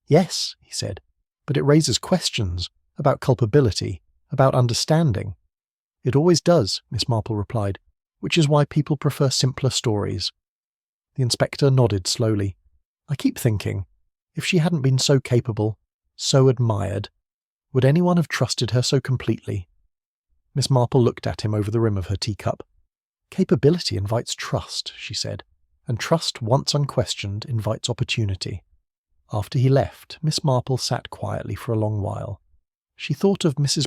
Speaker 1: Yes, he said, but it raises questions about culpability, about understanding. It always does, Miss Marple replied, which is why people prefer simpler stories. The inspector nodded slowly. I keep thinking, if she hadn't been so capable, so admired, would anyone have trusted her so completely? Miss Marple looked at him over the rim of her teacup. Capability invites trust, she said, and trust once unquestioned invites opportunity. After he left, Miss Marple sat quietly for a long while. She thought of Mrs.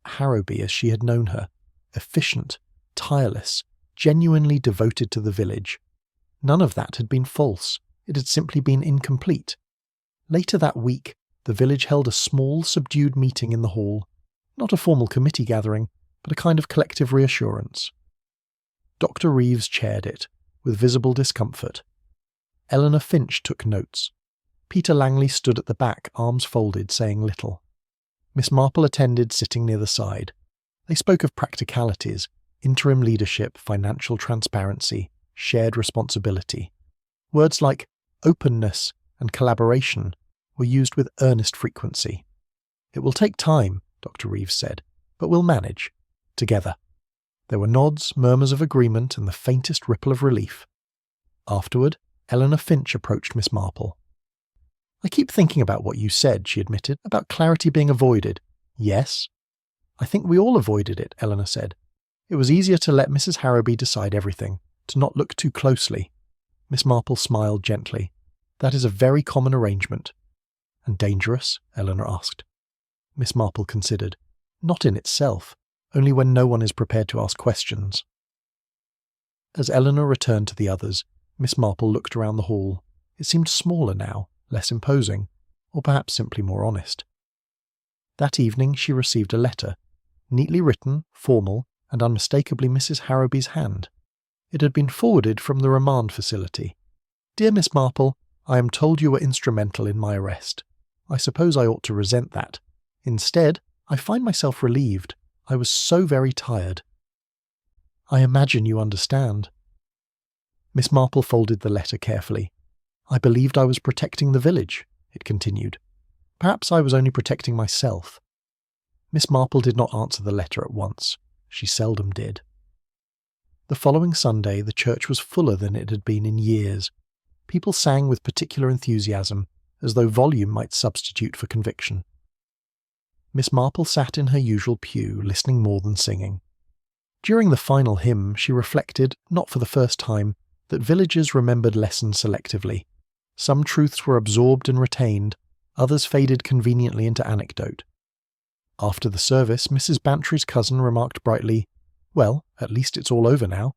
Speaker 1: Harrowby as she had known her, efficient, tireless, genuinely devoted to the village. None of that had been false, it had simply been incomplete. Later that week, the village held a small, subdued meeting in the hall, not a formal committee gathering, but a kind of collective reassurance. Dr. Reeves chaired it, with visible discomfort. Eleanor Finch took notes. Peter Langley stood at the back, arms folded, saying little. Miss Marple attended, sitting near the side. They spoke of practicalities, interim leadership, financial transparency, shared responsibility. Words like openness and collaboration were used with earnest frequency. It will take time, Dr. Reeves said, but we'll manage. Together. There were nods, murmurs of agreement, and the faintest ripple of relief. Afterward, Eleanor Finch approached Miss Marple. I keep thinking about what you said, she admitted, about clarity being avoided. Yes? I think we all avoided it, Eleanor said. It was easier to let Mrs. Harrowby decide everything, to not look too closely. Miss Marple smiled gently. That is a very common arrangement. And dangerous? Eleanor asked. Miss Marple considered. Not in itself, only when no one is prepared to ask questions. As Eleanor returned to the others, Miss Marple looked around the hall. It seemed smaller now, less imposing, or perhaps simply more honest. That evening she received a letter, neatly written, formal, and unmistakably Mrs. Harrowby's hand. It had been forwarded from the remand facility. Dear Miss Marple, I am told you were instrumental in my arrest. I suppose I ought to resent that. Instead, I find myself relieved. I was so very tired. I imagine you understand. Miss Marple folded the letter carefully. I believed I was protecting the village, it continued. Perhaps I was only protecting myself. Miss Marple did not answer the letter at once. She seldom did. The following Sunday, the church was fuller than it had been in years. People sang with particular enthusiasm, as though volume might substitute for conviction. Miss Marple sat in her usual pew, listening more than singing. During the final hymn, she reflected, not for the first time, that villagers remembered lessons selectively. Some truths were absorbed and retained, others faded conveniently into anecdote. After the service, Mrs. Bantry's cousin remarked brightly, Well, at least it's all over now.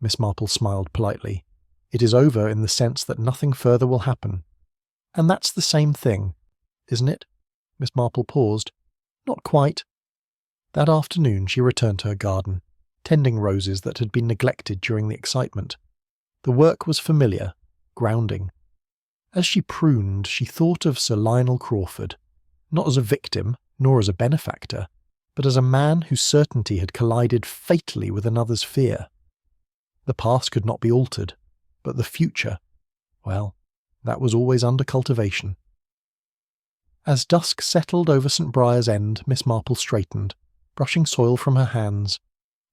Speaker 1: Miss Marple smiled politely. It is over in the sense that nothing further will happen. And that's the same thing, isn't it? Miss Marple paused. Not quite. That afternoon she returned to her garden, tending roses that had been neglected during the excitement. The work was familiar, grounding. As she pruned, she thought of Sir Lionel Crawford, not as a victim, nor as a benefactor, but as a man whose certainty had collided fatally with another's fear. The past could not be altered, but the future, well, that was always under cultivation. As dusk settled over St. Briar's End, Miss Marple straightened, brushing soil from her hands.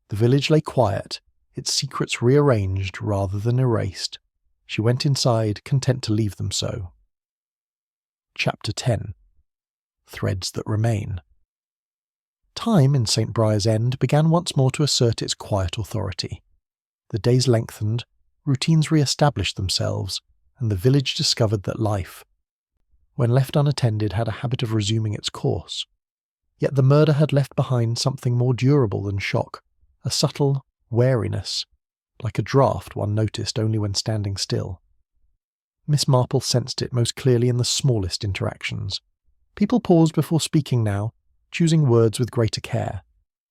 Speaker 1: The village lay quiet, its secrets rearranged rather than erased. She went inside, content to leave them so. Chapter 10. Threads that Remain. Time in St. Briar's End began once more to assert its quiet authority. The days lengthened, routines re-established themselves, and the village discovered that life, when left unattended, had a habit of resuming its course. Yet the murder had left behind something more durable than shock, a subtle wariness, like a draught one noticed only when standing still. Miss Marple sensed it most clearly in the smallest interactions. People paused before speaking now, choosing words with greater care.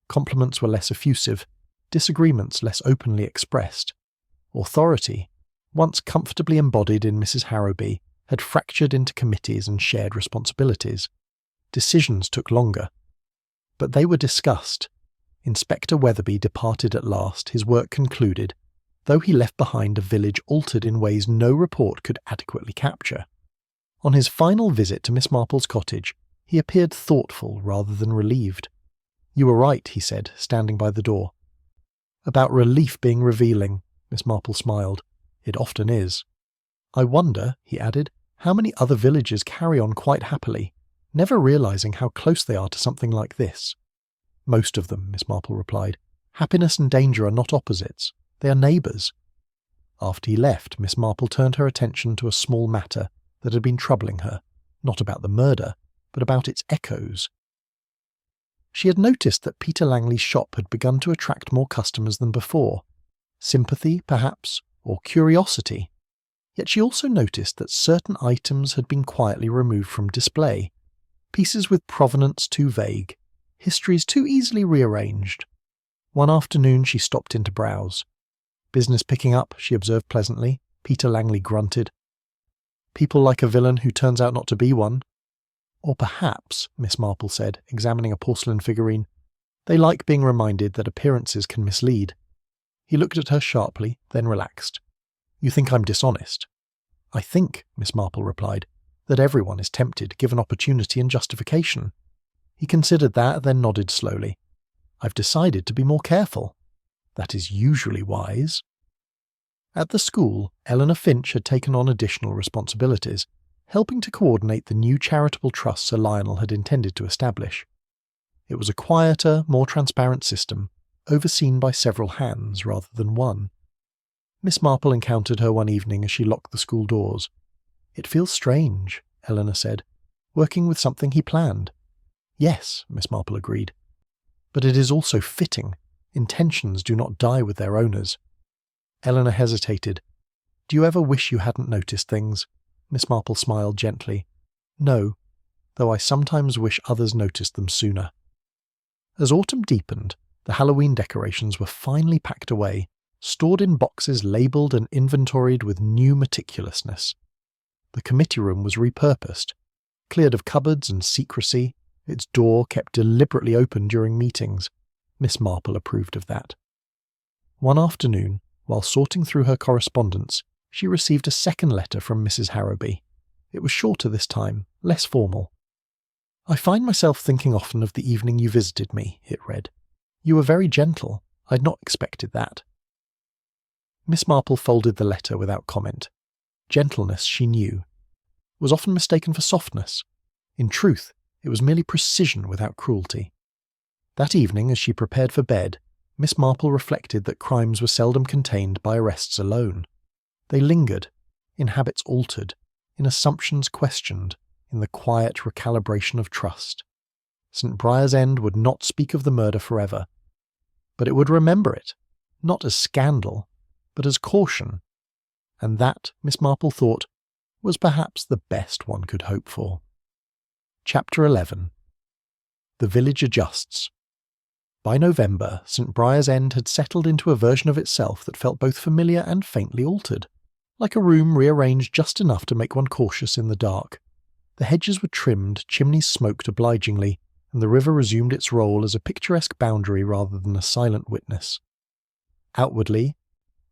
Speaker 1: Compliments were less effusive, disagreements less openly expressed. Authority, once comfortably embodied in Mrs. Harrowby, had fractured into committees and shared responsibilities. Decisions took longer. But they were discussed. Inspector Weatherby departed at last, his work concluded. though he left behind a village altered in ways no report could adequately capture. On his final visit to Miss Marple's cottage, he appeared thoughtful rather than relieved. "You were right," he said, standing by the door. "About relief being revealing," Miss Marple smiled. "It often is. I wonder," he added, "how many other villages carry on quite happily, never realizing how close they are to something like this." "Most of them," Miss Marple replied. "Happiness and danger are not opposites. They are neighbours." After he left, Miss Marple turned her attention to a small matter that had been troubling her, not about the murder, but about its echoes. She had noticed that Peter Langley's shop had begun to attract more customers than before. Sympathy, perhaps, or curiosity. Yet she also noticed that certain items had been quietly removed from display. Pieces with provenance too vague, histories too easily rearranged. One afternoon she stopped in to browse. "Business picking up," she observed pleasantly. Peter Langley grunted. "People like a villain who turns out not to be one." "Or perhaps," Miss Marple said, examining a porcelain figurine, "they like being reminded that appearances can mislead." He looked at her sharply, then relaxed. "You think I'm dishonest?" "I think," Miss Marple replied, "that everyone is tempted given opportunity and justification." He considered that, then nodded slowly. "I've decided to be more careful." "That is usually wise." At the school, Eleanor Finch had taken on additional responsibilities, helping to coordinate the new charitable trust Sir Lionel had intended to establish. It was a quieter, more transparent system, overseen by several hands rather than one. Miss Marple encountered her one evening as she locked the school doors. "It feels strange," Eleanor said, "working with something he planned." "Yes," Miss Marple agreed. "But it is also fitting. Intentions do not die with their owners." Eleanor hesitated. "Do you ever wish you hadn't noticed things?" Miss Marple smiled gently. "No, though I sometimes wish others noticed them sooner." As autumn deepened, the Halloween decorations were finally packed away, stored in boxes labelled and inventoried with new meticulousness. The committee room was repurposed, cleared of cupboards and secrecy, its door kept deliberately open during meetings. Miss Marple approved of that. One afternoon, while sorting through her correspondence, she received a second letter from Mrs. Harrowby. It was shorter this time, less formal. "I find myself thinking often of the evening you visited me," it read. "You were very gentle. I'd not expected that." Miss Marple folded the letter without comment. Gentleness, she knew, was often mistaken for softness. In truth, it was merely precision without cruelty. That evening, as she prepared for bed, Miss Marple reflected that crimes were seldom contained by arrests alone. They lingered, in habits altered, in assumptions questioned, in the quiet recalibration of trust. St. Briar's End would not speak of the murder forever, but it would remember it, not as scandal, but as caution. And that, Miss Marple thought, was perhaps the best one could hope for. Chapter 11. The village adjusts. By November, St. Briar's End had settled into a version of itself that felt both familiar and faintly altered, like a room rearranged just enough to make one cautious in the dark. The hedges were trimmed, chimneys smoked obligingly, and the river resumed its role as a picturesque boundary rather than a silent witness. Outwardly,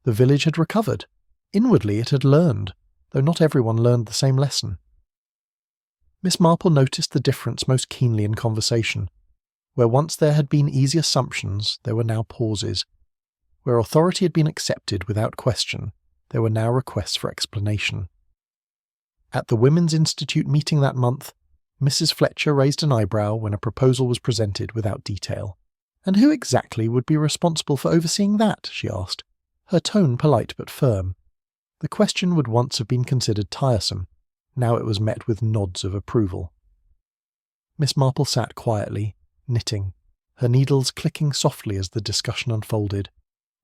Speaker 1: the village had recovered. Inwardly it had learned, though not everyone learned the same lesson. Miss Marple noticed the difference most keenly in conversation. Where once there had been easy assumptions, there were now pauses. Where authority had been accepted without question, there were now requests for explanation. At the Women's Institute meeting that month, Mrs. Fletcher raised an eyebrow when a proposal was presented without detail. "And who exactly would be responsible for overseeing that?" she asked, her tone polite but firm. The question would once have been considered tiresome. Now it was met with nods of approval. Miss Marple sat quietly, knitting, her needles clicking softly as the discussion unfolded.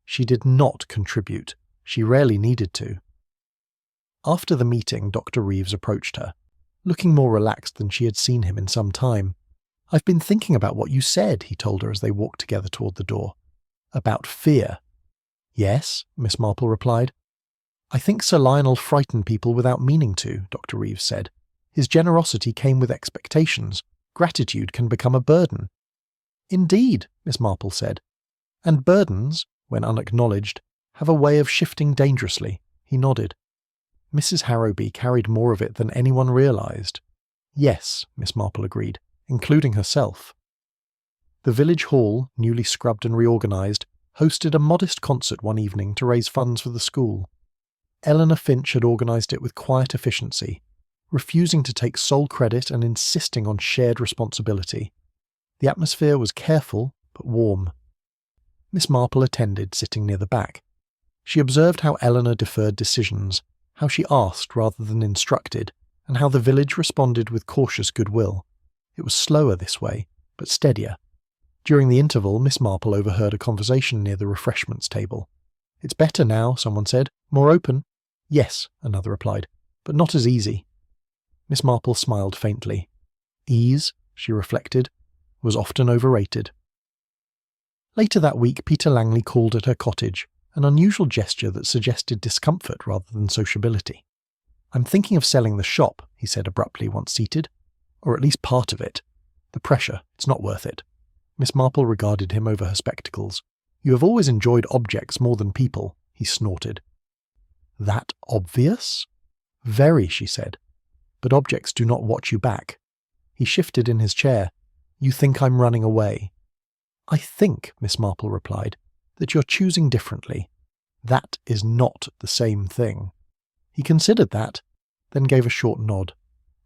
Speaker 1: She did not contribute. She rarely needed to. After the meeting, Dr. Reeves approached her, looking more relaxed than she had seen him in some time. "I've been thinking about what you said," he told her as they walked together toward the door. "About fear." "Yes," Miss Marple replied. "I think Sir Lionel frightened people without meaning to," Dr. Reeves said. "His generosity came with expectations. Gratitude can become a burden." "Indeed," Miss Marple said. "And burdens, when unacknowledged, have a way of shifting dangerously. He nodded. Mrs. Harrowby carried more of it than anyone realised. Yes, Miss Marple agreed, including herself. The village hall, newly scrubbed and reorganised, hosted a modest concert one evening to raise funds for the school. Eleanor Finch had organised it with quiet efficiency, refusing to take sole credit and insisting on shared responsibility. The atmosphere was careful but warm. Miss Marple attended, sitting near the back. She observed how Eleanor deferred decisions, how she asked rather than instructed, and how the village responded with cautious goodwill. It was slower this way, but steadier. During the interval, Miss Marple overheard a conversation near the refreshments table. "It's better now," someone said. "More open." "Yes," another replied, "but not as easy." Miss Marple smiled faintly. Ease, she reflected, was often overrated. Later that week, Peter Langley called at her cottage, an unusual gesture that suggested discomfort rather than sociability. "I'm thinking of selling the shop," he said abruptly once seated. "Or at least part of it. The pressure, it's not worth it." Miss Marple regarded him over her spectacles. "You have always enjoyed objects more than people," he snorted. "That obvious?" "Very," she said. "But objects do not watch you back." He shifted in his chair. "You think I'm running away?" "I think," Miss Marple replied, "that you're choosing differently. That is not the same thing." He considered that, then gave a short nod.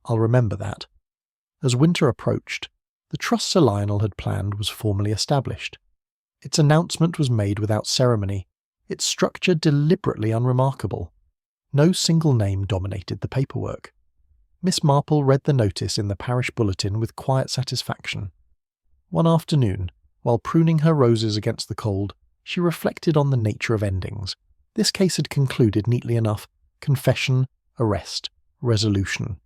Speaker 1: "I'll remember that." As winter approached, the trust Sir Lionel had planned was formally established. Its announcement was made without ceremony, its structure deliberately unremarkable. No single name dominated the paperwork. Miss Marple read the notice in the parish bulletin with quiet satisfaction. One afternoon, while pruning her roses against the cold, she reflected on the nature of endings. This case had concluded neatly enough: confession, arrest, resolution.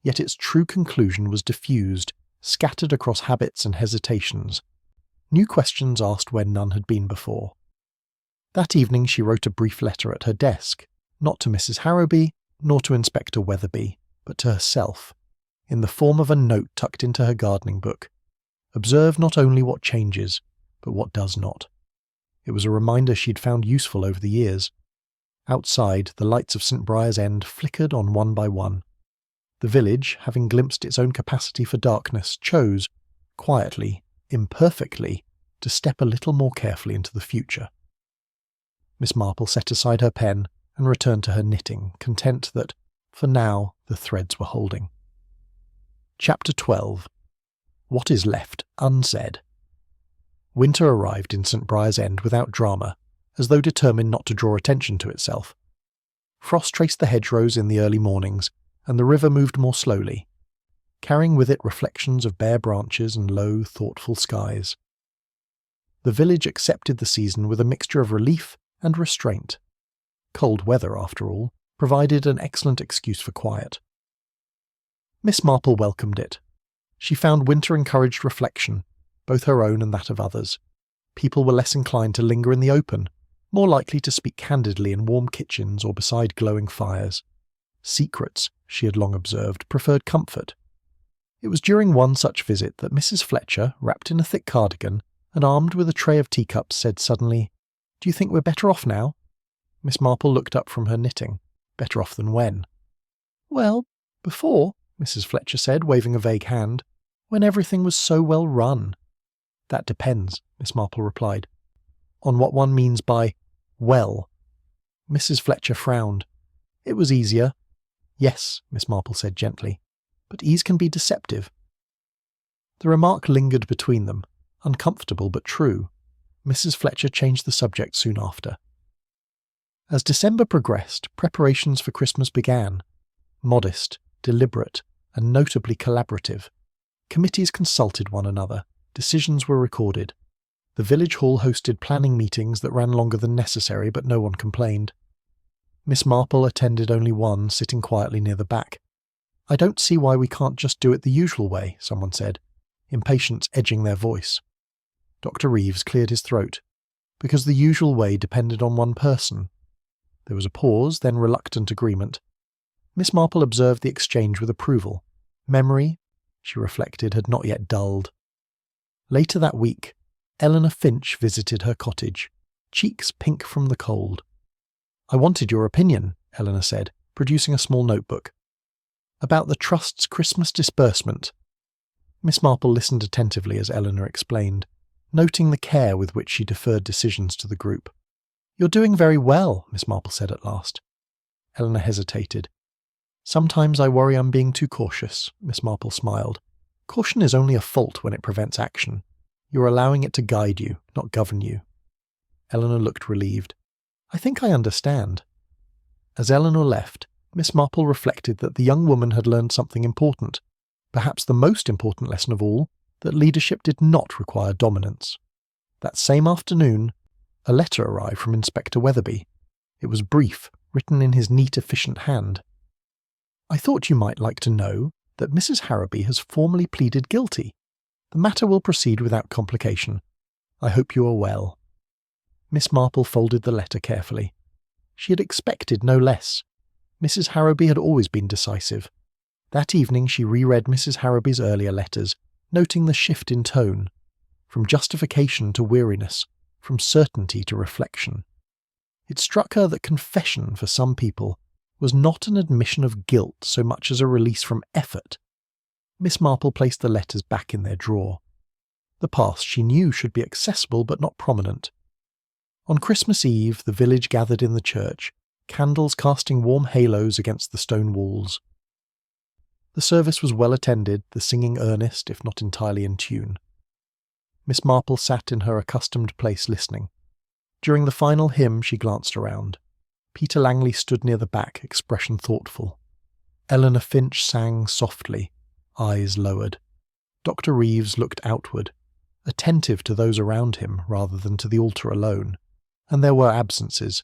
Speaker 1: Yet its true conclusion was diffused, scattered across habits and hesitations. New questions asked where none had been before. That evening she wrote a brief letter at her desk, not to Mrs. Harrowby, nor to Inspector Weatherby, but to herself, in the form of a note tucked into her gardening book. Observe not only what changes, but what does not. It was a reminder she'd found useful over the years. Outside, the lights of St. Briar's End flickered on one by one. The village, having glimpsed its own capacity for darkness, chose, quietly, imperfectly, to step a little more carefully into the future. Miss Marple set aside her pen and returned to her knitting, content that, for now, the threads were holding. Chapter 12. What is left unsaid. Winter arrived in St. Briar's End without drama, as though determined not to draw attention to itself. Frost traced the hedgerows in the early mornings, and the river moved more slowly, carrying with it reflections of bare branches and low, thoughtful skies. The village accepted the season with a mixture of relief and restraint. Cold weather, after all, provided an excellent excuse for quiet. Miss Marple welcomed it. She found winter encouraged reflection, both her own and that of others. People were less inclined to linger in the open, more likely to speak candidly in warm kitchens or beside glowing fires. Secrets, she had long observed, preferred comfort. It was during one such visit that Mrs. Fletcher, wrapped in a thick cardigan and armed with a tray of teacups, said suddenly, "Do you think we're better off now?" Miss Marple looked up from her knitting. "Better off than when?" "Well, before," Mrs. Fletcher said, waving a vague hand, "when everything was so well run." "That depends," Miss Marple replied, "on what one means by well." Mrs. Fletcher frowned. "It was easier." "Yes," Miss Marple said gently, "but ease can be deceptive." The remark lingered between them, uncomfortable but true. Mrs. Fletcher changed the subject soon after. As December progressed, preparations for Christmas began. Modest, deliberate, and notably collaborative. Committees consulted one another, decisions were recorded. The village hall hosted planning meetings that ran longer than necessary, but no one complained. Miss Marple attended only one, sitting quietly near the back. "I don't see why we can't just do it the usual way," someone said, impatience edging their voice. Dr. Reeves cleared his throat. "Because the usual way depended on one person." There was a pause, then reluctant agreement. Miss Marple observed the exchange with approval. Memory, she reflected, had not yet dulled. Later that week, Eleanor Finch visited her cottage. cheeks pink from the cold. "I wanted your opinion," Eleanor said, producing a small notebook. "About the Trust's Christmas disbursement." Miss Marple listened attentively as Eleanor explained, noting the care with which she deferred decisions to the group. "You're doing very well," Miss Marple said at last. Eleanor hesitated. "Sometimes I worry I'm being too cautious," Miss Marple smiled. "Caution is only a fault when it prevents action. You're allowing it to guide you, not govern you." Eleanor looked relieved. "I think I understand." As Eleanor left, Miss Marple reflected that the young woman had learned something important, perhaps the most important lesson of all, that leadership did not require dominance. That same afternoon, a letter arrived from Inspector Weatherby. It was brief, written in his neat, efficient hand. "I thought you might like to know that Mrs. Harrowby has formally pleaded guilty. The matter will proceed without complication. I hope you are well." Miss Marple folded the letter carefully. She had expected no less. Mrs. Harrowby had always been decisive. That evening she reread Mrs. Harrowby's earlier letters, noting the shift in tone, from justification to weariness, from certainty to reflection. It struck her that confession, for some people, was not an admission of guilt so much as a release from effort. Miss Marple placed the letters back in their drawer. The past, she knew, should be accessible but not prominent. On Christmas Eve, the village gathered in the church, candles casting warm halos against the stone walls. The service was well attended, the singing earnest, if not entirely in tune. Miss Marple sat in her accustomed place listening. During the final hymn, she glanced around. Peter Langley stood near the back, expression thoughtful. Eleanor Finch sang softly, eyes lowered. Dr. Reeves looked outward, attentive to those around him rather than to the altar alone. And there were absences,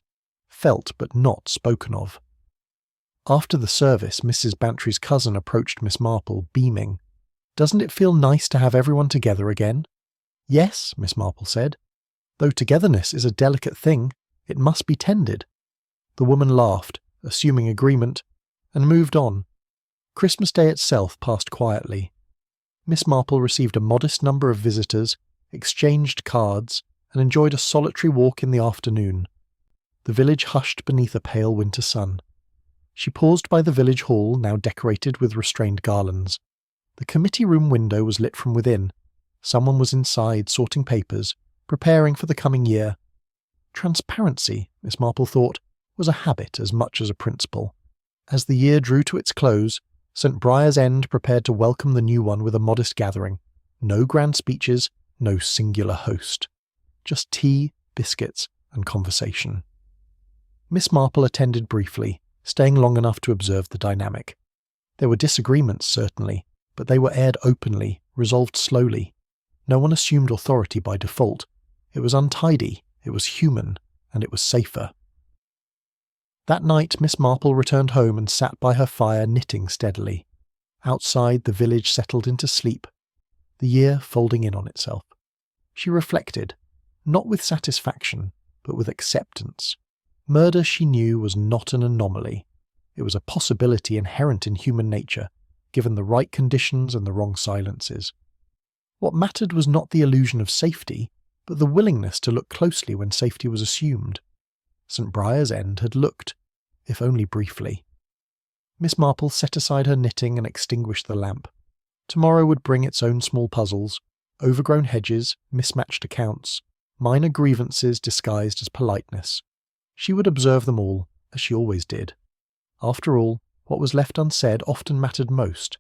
Speaker 1: felt but not spoken of. After the service, Mrs. Bantry's cousin approached Miss Marple, beaming. "Doesn't it feel nice to have everyone together again?" "Yes," Miss Marple said. "Though togetherness is a delicate thing, it must be tended." The woman laughed, assuming agreement, and moved on. Christmas Day itself passed quietly. Miss Marple received a modest number of visitors, exchanged cards, and enjoyed a solitary walk in the afternoon. The village hushed beneath a pale winter sun. She paused by the village hall, now decorated with restrained garlands. The committee room window was lit from within. Someone was inside, sorting papers, preparing for the coming year. Transparency, Miss Marple thought, was a habit as much as a principle. As the year drew to its close, St. Briar's End prepared to welcome the new one with a modest gathering. No grand speeches, no singular host. Just tea, biscuits, and conversation. Miss Marple attended briefly, staying long enough to observe the dynamic. There were disagreements, certainly, but they were aired openly, resolved slowly. No one assumed authority by default. It was untidy, it was human, and it was safer. That night Miss Marple returned home and sat by her fire knitting steadily. Outside, the village settled into sleep, the year folding in on itself. She reflected, not with satisfaction, but with acceptance. Murder, she knew, was not an anomaly. It was a possibility inherent in human nature, given the right conditions and the wrong silences. What mattered was not the illusion of safety, but the willingness to look closely when safety was assumed. St. Briar's End had looked, if only briefly. Miss Marple set aside her knitting and extinguished the lamp. Tomorrow would bring its own small puzzles, overgrown hedges, mismatched accounts, minor grievances disguised as politeness. She would observe them all, as she always did. After all, what was left unsaid often mattered most,